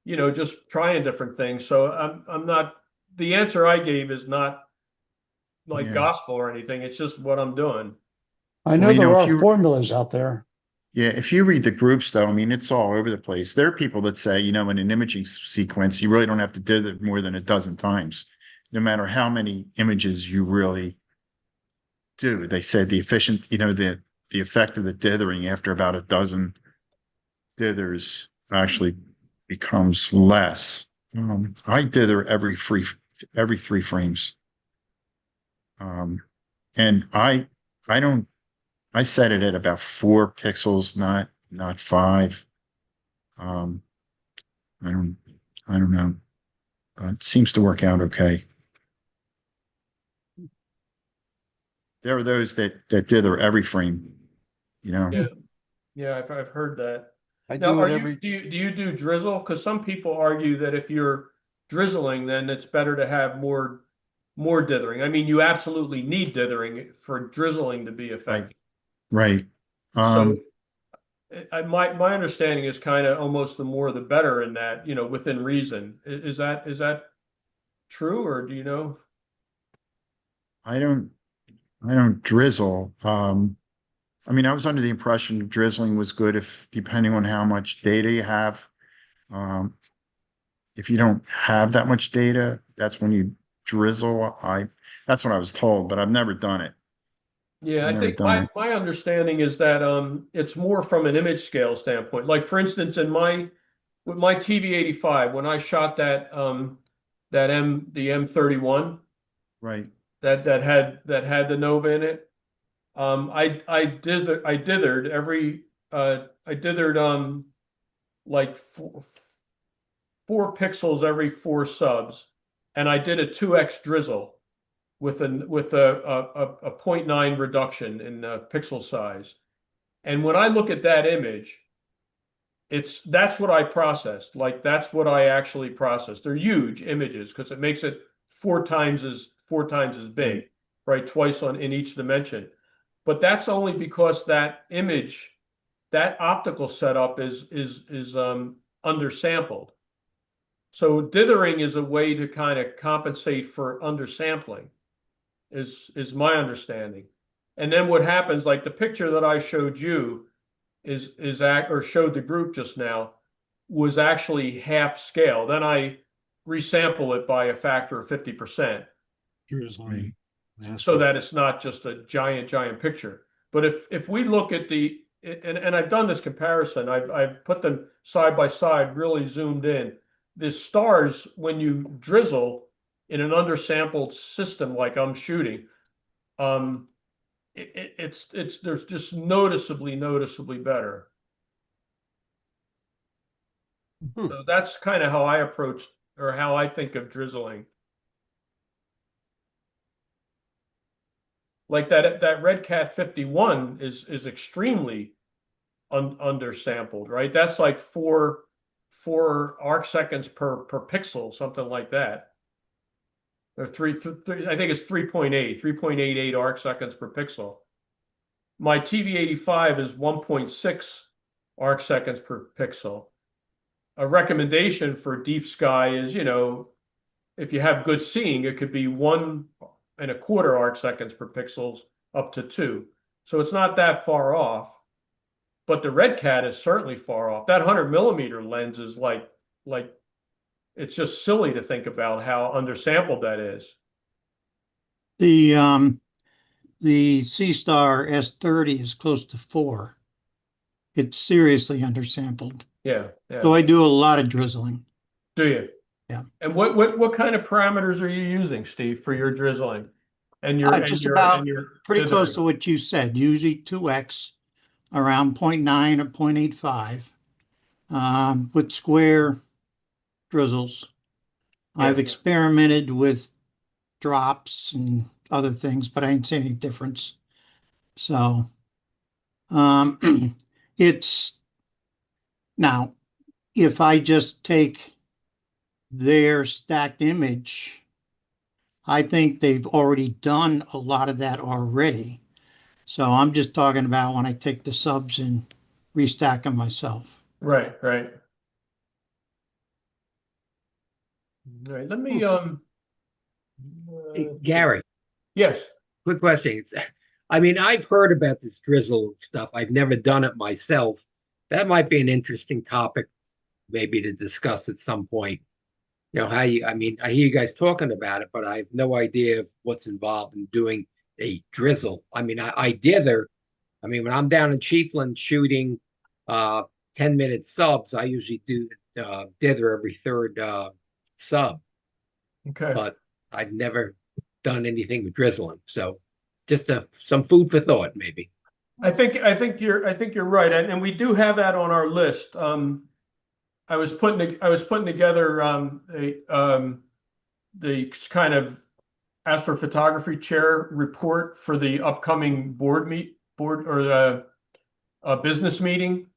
you know, just trying different things. So I'm not, the answer I gave is not like gospel or anything. It's just what I'm doing. I know there are formulas out there. Yeah, if you read the groups, though, I mean, it's all over the place. There are people that say, you know, in an imaging sequence, you really don't have to do it more than a dozen times, no matter how many images you really do. They said the effect of the dithering after about a dozen dithers actually becomes less. I dither every 3 frames. And I set it at about 4 pixels, not 5. I don't know. It seems to work out okay. There are those that dither every frame, you know. Yeah, I've heard that. I Now, do it every. do you do drizzle? Because some people argue that if you're drizzling, then it's better to have more dithering. I mean, you absolutely need dithering for drizzling to be effective. Right. So my understanding is kind of almost the more the better in that, you know, within reason. Is that true, or do you know? I don't drizzle. I mean, I was under the impression drizzling was good if depending on how much data you have. If you don't have that much data, that's when you drizzle. That's what I was told, but I've never done it. Yeah, I think my understanding is that it's more from an image scale standpoint. Like for instance, with my TV85, when I shot the M31, right, that had the Nova in it, I dithered like 4 pixels every 4 subs, and I did a 2x drizzle with a 0.9 reduction in pixel size. And when I look at that image, that's what I processed. Like that's what I actually processed. They're huge images because it makes it 4 times as big, right? Twice in each dimension. But that's only because that image, that optical setup is undersampled. So dithering is a way to kind of compensate for undersampling, is my understanding. And then what happens, like the picture that I showed you or showed the group just now, was actually half scale. Then I resample it by a factor of 50%. Drizzling. So that it's not just a giant picture. But if we look at and I've done this comparison, I've put them side by side, really zoomed in. The stars, when you drizzle in an undersampled system like I'm shooting, it's there's just noticeably better. So that's kind of how I approach, or how I think of drizzling. Like that Red Cat 51 is extremely undersampled, right? That's like four arc seconds per pixel, something like that. Or three, I think it's 3.88 arc seconds per pixel. My TV85 is 1.6 arc seconds per pixel. A recommendation for deep sky is, if you have good seeing, it could be 1.25 arc seconds per pixels up to 2. So it's not that far off. But the Red Cat is certainly far off. That 100mm lens is like it's just silly to think about how undersampled that is. The C-Star S30 is close to 4. It's seriously undersampled. Yeah. So I do a lot of drizzling. Do you? Yeah. And what kind of parameters are you using, Steve, for your drizzling? And your pretty close to what you said. Usually 2x, around 0.9 or 0.85, with square drizzles. Yeah. I've experimented with drops and other things, but I ain't seen any difference. So it's now, if I just take their stacked image, I think they've already done a lot of that already. So I'm just talking about when I take the subs and restack them myself. Right. All right. Let me Hey, Gary, yes. quick question. I mean, I've heard about this drizzle stuff. I've never done it myself. That might be an interesting topic, maybe to discuss at some point. I hear you guys talking about it, but I have no idea of what's involved in doing a drizzle. I mean, I dither. I mean, when I'm down in Chiefland shooting 10-minute subs, I usually do dither every third sub. Okay. But I've never done anything with drizzling. So just some food for thought, maybe. I think you're right, and we do have that on our list. I was putting together the kind of astrophotography chair report for the upcoming board or the business meeting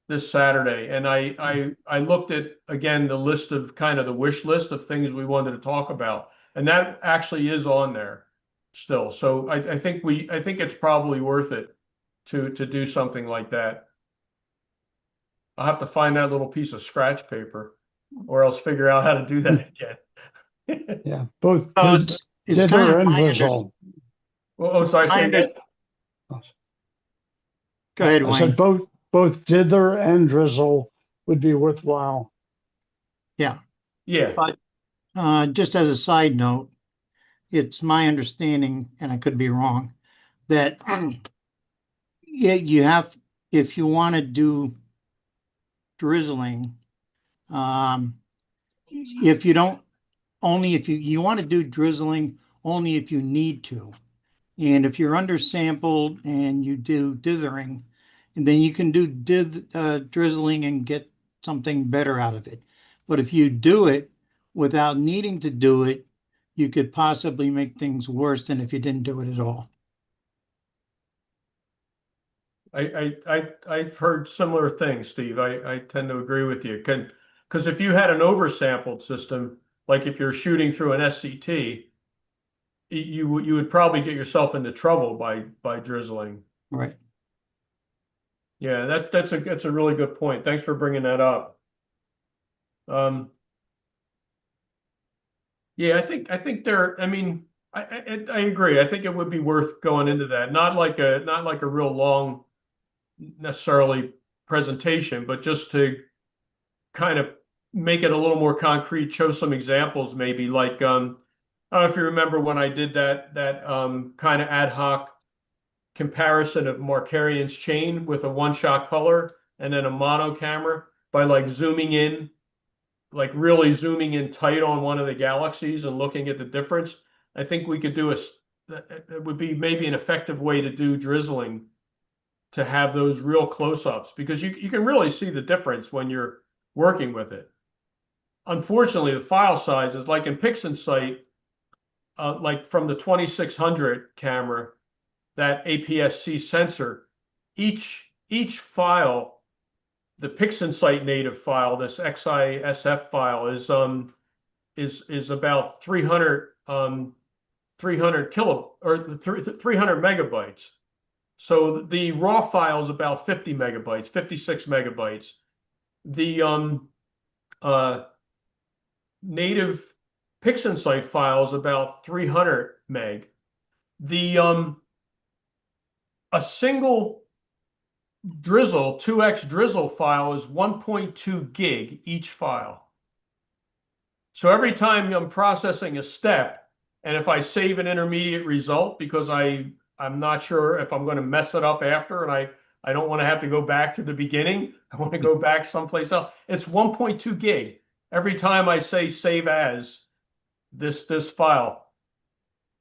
this Saturday, and I looked at again the list of kind of the wish list of things we wanted to talk about, and that actually is on there still. So I think it's probably worth it to do something like that. I'll have to find that little piece of scratch paper, or else figure out how to do that again. Yeah, both it's dither kind of and my drizzle. Well, sorry, say again. Go ahead, I said Wayne. both dither and drizzle would be worthwhile. Yeah. Yeah. But just as a side note, it's my understanding, and I could be wrong, that if you want to do drizzling, if you don't, only if you want to do drizzling only if you need to. And if you're undersampled and you do dithering, and then you can do drizzling and get something better out of it. But if you do it without needing to do it, you could possibly make things worse than if you didn't do it at all. I've heard similar things, Steve. I tend to agree with you. Because if you had an oversampled system, like if you're shooting through an SCT, you would probably get yourself into trouble by drizzling. Right. Yeah, that's a really good point. Thanks for bringing that up. Yeah, I think I mean, I agree. I think it would be worth going into that. Not like a real long necessarily presentation, but just to kind of make it a little more concrete, show some examples maybe like I don't know if you remember when I did that kind of ad hoc comparison of Markarian's chain with a one-shot color and then a mono camera by like zooming in, like really zooming in tight on one of the galaxies and looking at the difference. I think we could do it would be maybe an effective way to do drizzling, to have those real close-ups, because you can really see the difference when you're working with it. Unfortunately, the file size is like in PixInsight, like from the 2600 camera, that APS-C sensor, each file, the PixInsight native file, this XISF file is about 300 300 megabytes. So the raw file is about 50 megabytes, 56 megabytes. The native PixInsight file is about 300 meg. The a single drizzle, 2x drizzle file is 1.2 gig each file. So every time I'm processing a step, and if I save an intermediate result because I'm not sure if I'm going to mess it up after, and I don't want to have to go back to the beginning. I want to go back someplace else. It's 1.2 gig every time I say save as this file.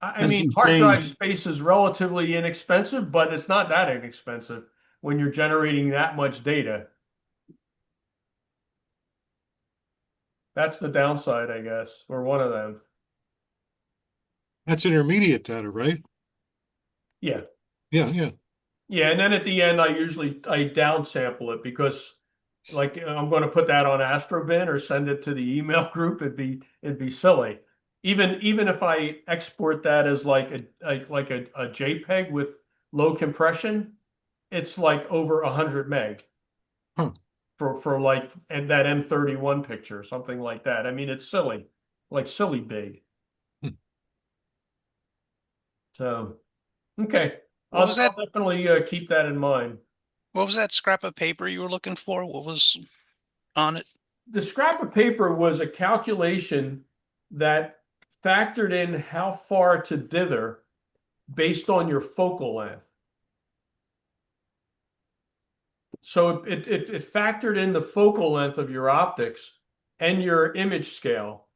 I mean, hard drive space is relatively inexpensive, but it's not that inexpensive when you're generating that much data. That's the downside, I guess, or one of them. That's intermediate data, right? Yeah. Yeah. Yeah, and then at the end, I downsample it because, like, I'm going to put that on Astrobin or send it to the email group. It'd be silly. Even if I export that as like a JPEG with low compression, it's like over 100 meg for like and that M31 picture, something like that. I mean, it's silly, like silly big. So, okay. What was that? I'll definitely keep that in mind. What was that scrap of paper you were looking for? What was on it? The scrap of paper was a calculation that factored in how far to dither based on your focal length. So it factored in the focal length of your optics and your image scale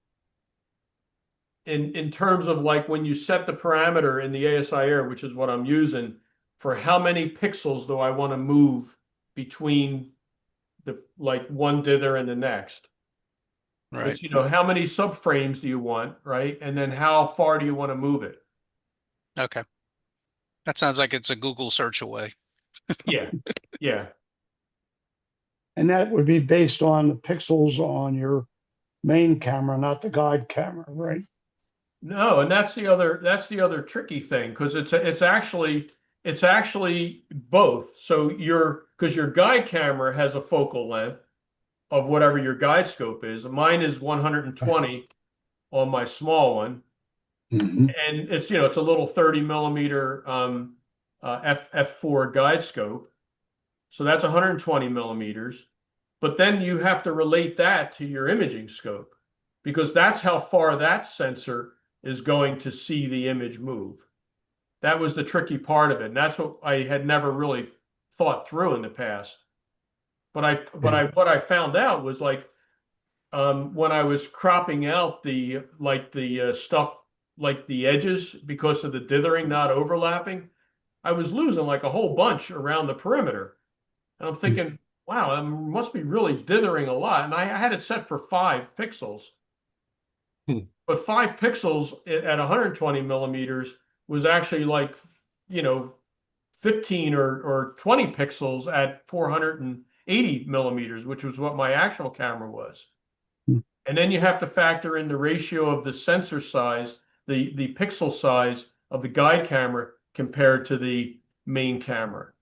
in terms of like when you set the parameter in the ASI Air, which is what I'm using, for how many pixels do I want to move between the like one dither and the next. Right. It's, you know, how many subframes do you want, right? And then how far do you want to move it? Okay. That sounds like it's a Google search away. Yeah. Yeah. And that would be based on the pixels on your main camera, not the guide camera, right? No, and that's the other tricky thing, because it's actually both. So because your guide camera has a focal length of whatever your guide scope is. Mine is 120 on my small one. Mm-hmm. And it's, you know, it's a little 30 millimeter f4 guide scope. So that's 120 millimeters. But then you have to relate that to your imaging scope, because that's how far that sensor is going to see the image move. That was the tricky part of it. And that's what I had never really thought through in the past. But what I found out was like when I was cropping out the stuff like the edges because of the dithering not overlapping, I was losing like a whole bunch around the perimeter. And I'm thinking, wow, it must be really dithering a lot. And I had it set for 5 pixels. But 5 pixels at 120 millimeters was actually like, you know, 15 or 20 pixels at 480 millimeters, which was what my actual camera was. And then you have to factor in the ratio of the sensor size, the pixel size of the guide camera compared to the main camera.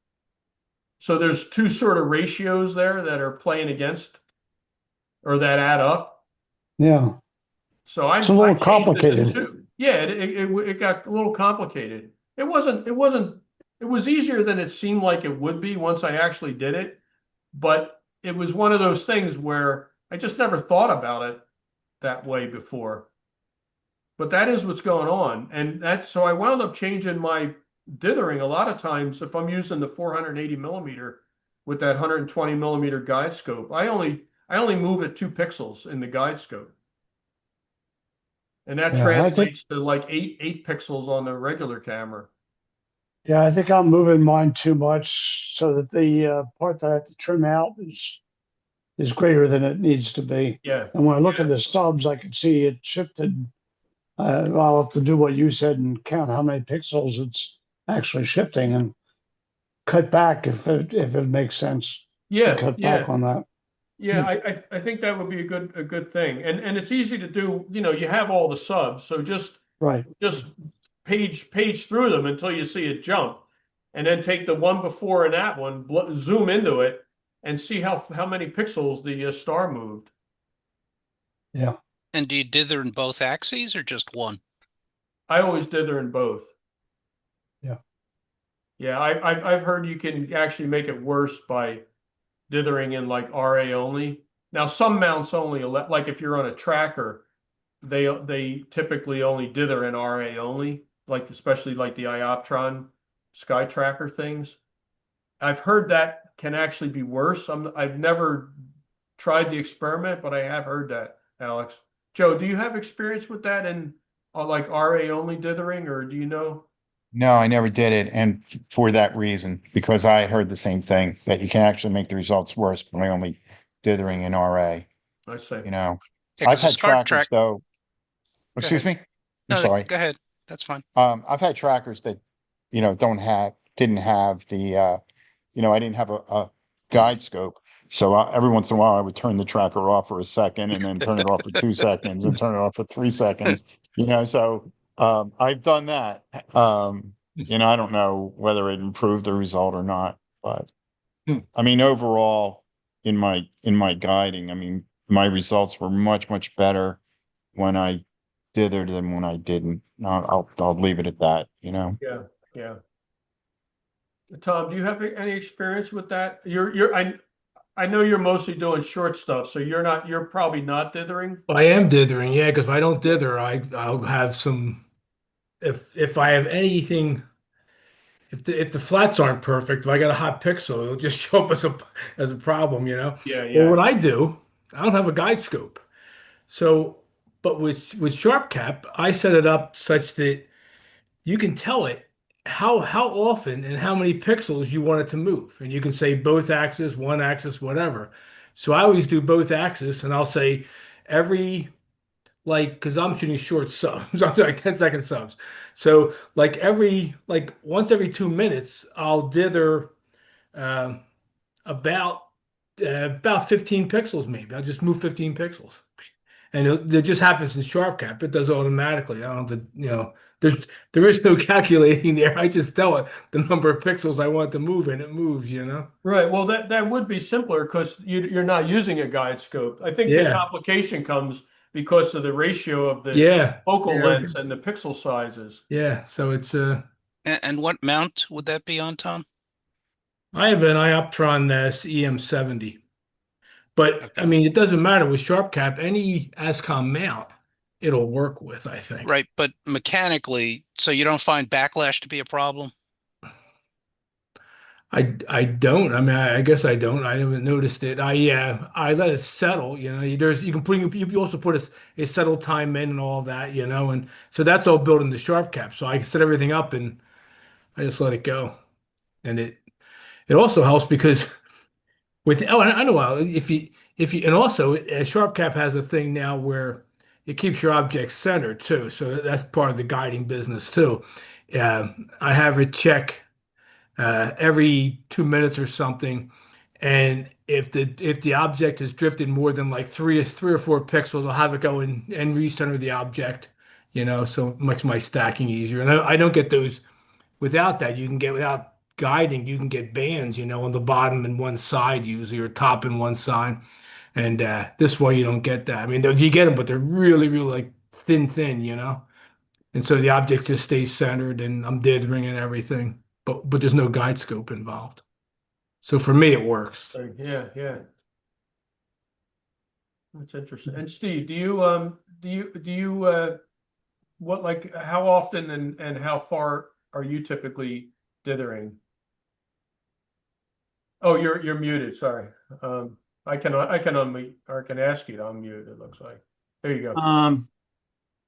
So there's 2 sort of ratios there that are playing against or that add up. Yeah. So It's a I little changed it to complicated. 2. Yeah, it got a little complicated. It was easier than it seemed like it would be once I actually did it. But it was one of those things where I just never thought about it that way before. But that is what's going on. And that's so I wound up changing my dithering a lot of times if I'm using the 480 millimeter with that 120 millimeter guide scope. I only move at 2 pixels in the guide scope. And that Yeah, I think translates to like eight pixels on the regular camera. yeah, I think I'm moving mine too much so that the part that I have to trim out is greater than it needs to be. Yeah. And when I look Yeah. at the stubs, I can see it shifted. I'll have to do what you said and count how many pixels it's actually shifting and cut back if it makes sense to Yeah. cut Yeah. back on that. Yeah, I think that would be a good thing. And it's easy to do, you have all the subs, so Right. just page through them until you see it jump. And then take the one before and that one, zoom into it and see how many pixels the star moved. Yeah. And do you dither in both axes or just one? I always dither in both. Yeah. Yeah, I've heard you can actually make it worse by dithering in like RA only. Now some mounts only, like if you're on a tracker, they typically only dither in RA only, like especially like the Ioptron Sky Tracker things. I've heard that can actually be worse. I've never tried the experiment, but I have heard that, Alex. Joe, do you have experience with that in like RA only dithering, or do you know? No, I never did it. And for that reason, because I heard the same thing, that you can actually make the results worse by only dithering in RA, I say. you know. Yeah, I've 'cause the had Scar trackers though. Go Excuse ahead. me? I'm No, sorry. go ahead. That's fine. I've had trackers that, didn't have the, I didn't have a guide scope. So every once in a while I would turn the tracker off for a second and then turn it off for 2 seconds and turn it off for 3 seconds, so I've done that. I don't know whether it improved the result or not, but I mean, overall in my guiding, I mean, my results were much better when I dithered than when I didn't. I'll leave it at that, Yeah, yeah. Tom, do you have any experience with that? I know you're mostly doing short stuff, so you're probably not dithering. I am dithering, yeah, because if I don't dither, I'll have some. If I have anything, if the flats aren't perfect, if I got a hot pixel, it'll just show up as a problem, Yeah, Well, yeah. what I do, I don't have a guide scope, so but with SharpCap, I set it up such that you can tell it how often and how many pixels you want it to move, and you can say both axis, one axis, whatever. So I always do both axis, and I'll say every because I'm shooting short subs, I'm like 10-second subs. So once every 2 minutes, I'll dither uh, about about 15 pixels maybe. I'll just move 15 pixels. And it just happens in SharpCap. It does it automatically. I don't have to, there is no calculating there. I just tell it the number of pixels I want to move and it moves. Right. Well, that would be simpler because you're not using a guide scope. I think the Yeah. complication comes because of the ratio of the Yeah. focal Yeah. lengths and the pixel sizes. Yeah. So it's And what mount would that be on, Tom? I have an Ioptron EM70. But Okay. I mean, it doesn't matter with SharpCap, any ASCOM mount, it'll work with, I think. Right, but mechanically, so you don't find backlash to be a problem? I don't. I mean, I guess I don't. I haven't noticed it. I let it settle. You can put you also put a settle time in and all that. And so that's all built into SharpCap. So I can set everything up and I just let it go, and it also helps because I know if you and also SharpCap has a thing now where it keeps your object centered too. So that's part of the guiding business too. I have it check every 2 minutes or something. And if the object has drifted more than like three or four pixels, I'll have it go and recenter the object, so it makes my stacking easier. And I don't get those without that. Without guiding, you can get bands, on the bottom and one side usually, or top and one side. And this way you don't get that. I mean, you get them, but they're really, really like thin, you know? And so the object just stays centered and I'm dithering and everything, but there's no guide scope involved. So for me, it works. Yeah, yeah. That's interesting. And Steve, do you what, like, how often and how far are you typically dithering? Oh, you're muted. Sorry. I can unmute, or I can ask you to unmute. It looks like. There you go.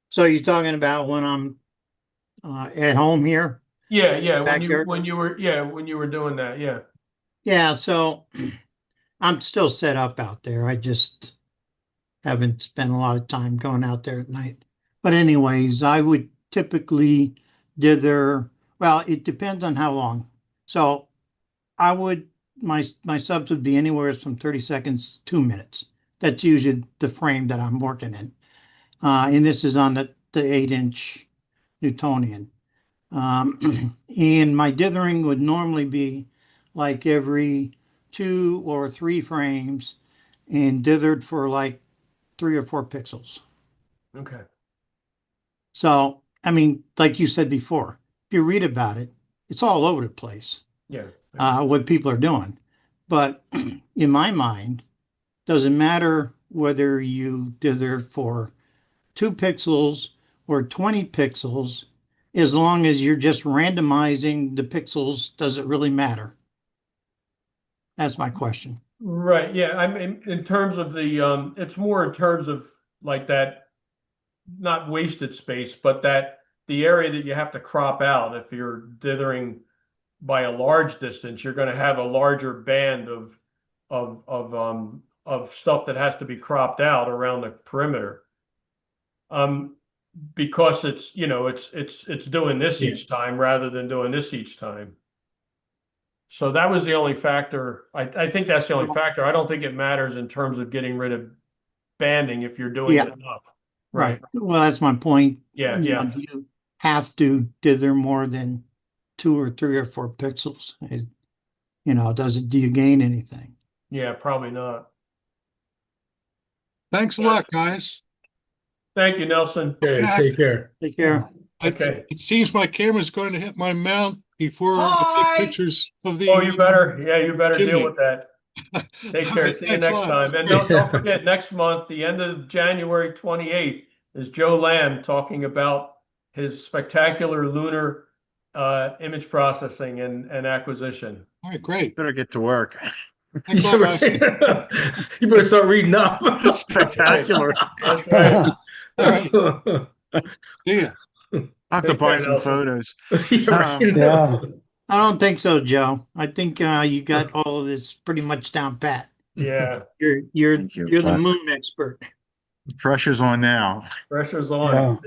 So you're talking about when I'm at home here? Yeah, yeah. Backyard? When you were doing that, yeah. Yeah, so I'm still set up out there. I just haven't spent a lot of time going out there at night. But anyways, I would typically dither, well, it depends on how long. So I would, my subs would be anywhere from 30 seconds to 2 minutes. That's usually the frame that I'm working in. And this is on the 8-inch Newtonian. And my dithering would normally be like every 2 or 3 frames and dithered for like 3 or 4 pixels. Okay. So, I mean, like you said before, if you read about it, it's all over the place. Yeah. What people are doing. But in my mind, doesn't matter whether you dither for 2 pixels or 20 pixels, as long as you're just randomizing the pixels, does it really matter? That's my question. Right. Yeah. I mean, in terms of the, it's more in terms of like that, not wasted space, but that the area that you have to crop out. If you're dithering by a large distance, you're going to have a larger band of stuff that has to be cropped out around the perimeter. Because it's, you know, it's doing this each time rather than doing this each time. So that was the only factor. I think that's the only factor. I don't think it matters in terms of getting rid of banding if you're doing it enough. Right. Well, that's my point. Yeah, You yeah. know, do you have to dither more than 2 or 3 or 4 pixels? You know, do you gain anything? Yeah, probably not. Thanks a lot, guys. Thank you, Nelson. Okay, take care. Take care. Okay. It seems my camera's going to hit my mount before I take pictures of the. Oh, you better deal chimney. with that. Take All care. right, See you thanks a next lot. time. And don't forget, next month, the end of January 28th, is Joe Lamb talking about his spectacular lunar image processing and acquisition. All right, great. Better get to work. Thanks a lot, guys. You better start reading up. Spectacular. That's right. All right. See ya. I'll have to Take buy care, some Nelson. photos. Yeah. I don't think so, Joe. I think you got all of this pretty much down pat. Yeah. You're Thank you, the but- moon expert. Pressure's on now. Pressure's on.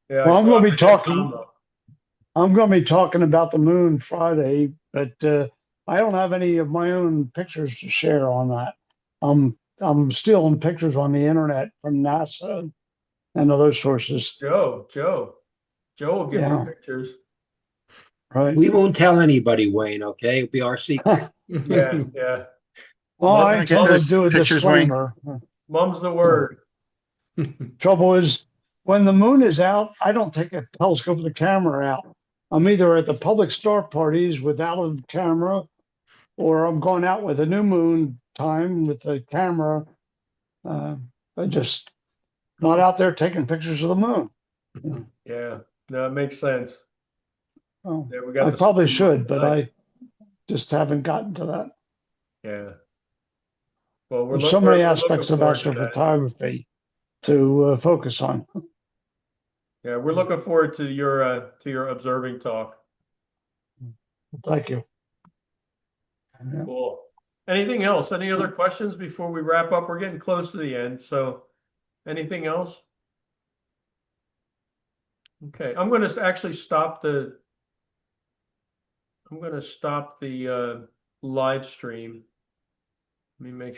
Yeah, Well, I I'm still going to have be get talking. Tom, though. I'm going to be talking about the moon Friday, but I don't have any of my own pictures to share on that. I'm stealing pictures on the internet from NASA and other sources. Joe will give you Yeah. pictures. Right. We won't tell anybody, Wayne, okay? It'll be our secret. Yeah, yeah. Well, Mom, I get tell them those to do a pictures, Wayne. disclaimer. Mum's the word. Trouble is, when the moon is out, I don't take a telescope of the camera out. I'm either at the public star parties without a camera, or I'm going out with a new moon time with the camera. I just not out there taking pictures of the moon. Yeah, no, it makes sense. Oh, Yeah, we got I the probably spring should, but tonight. I just haven't gotten to that. Yeah. Well, There's so many aspects of forward to that. astrophotography to focus on. Yeah, we're looking forward to your observing talk. Thank you. Yeah. Cool. Anything else? Any other questions before we wrap up? We're getting close to the end, so anything else? Okay, I'm going to actually stop the live stream. Let me make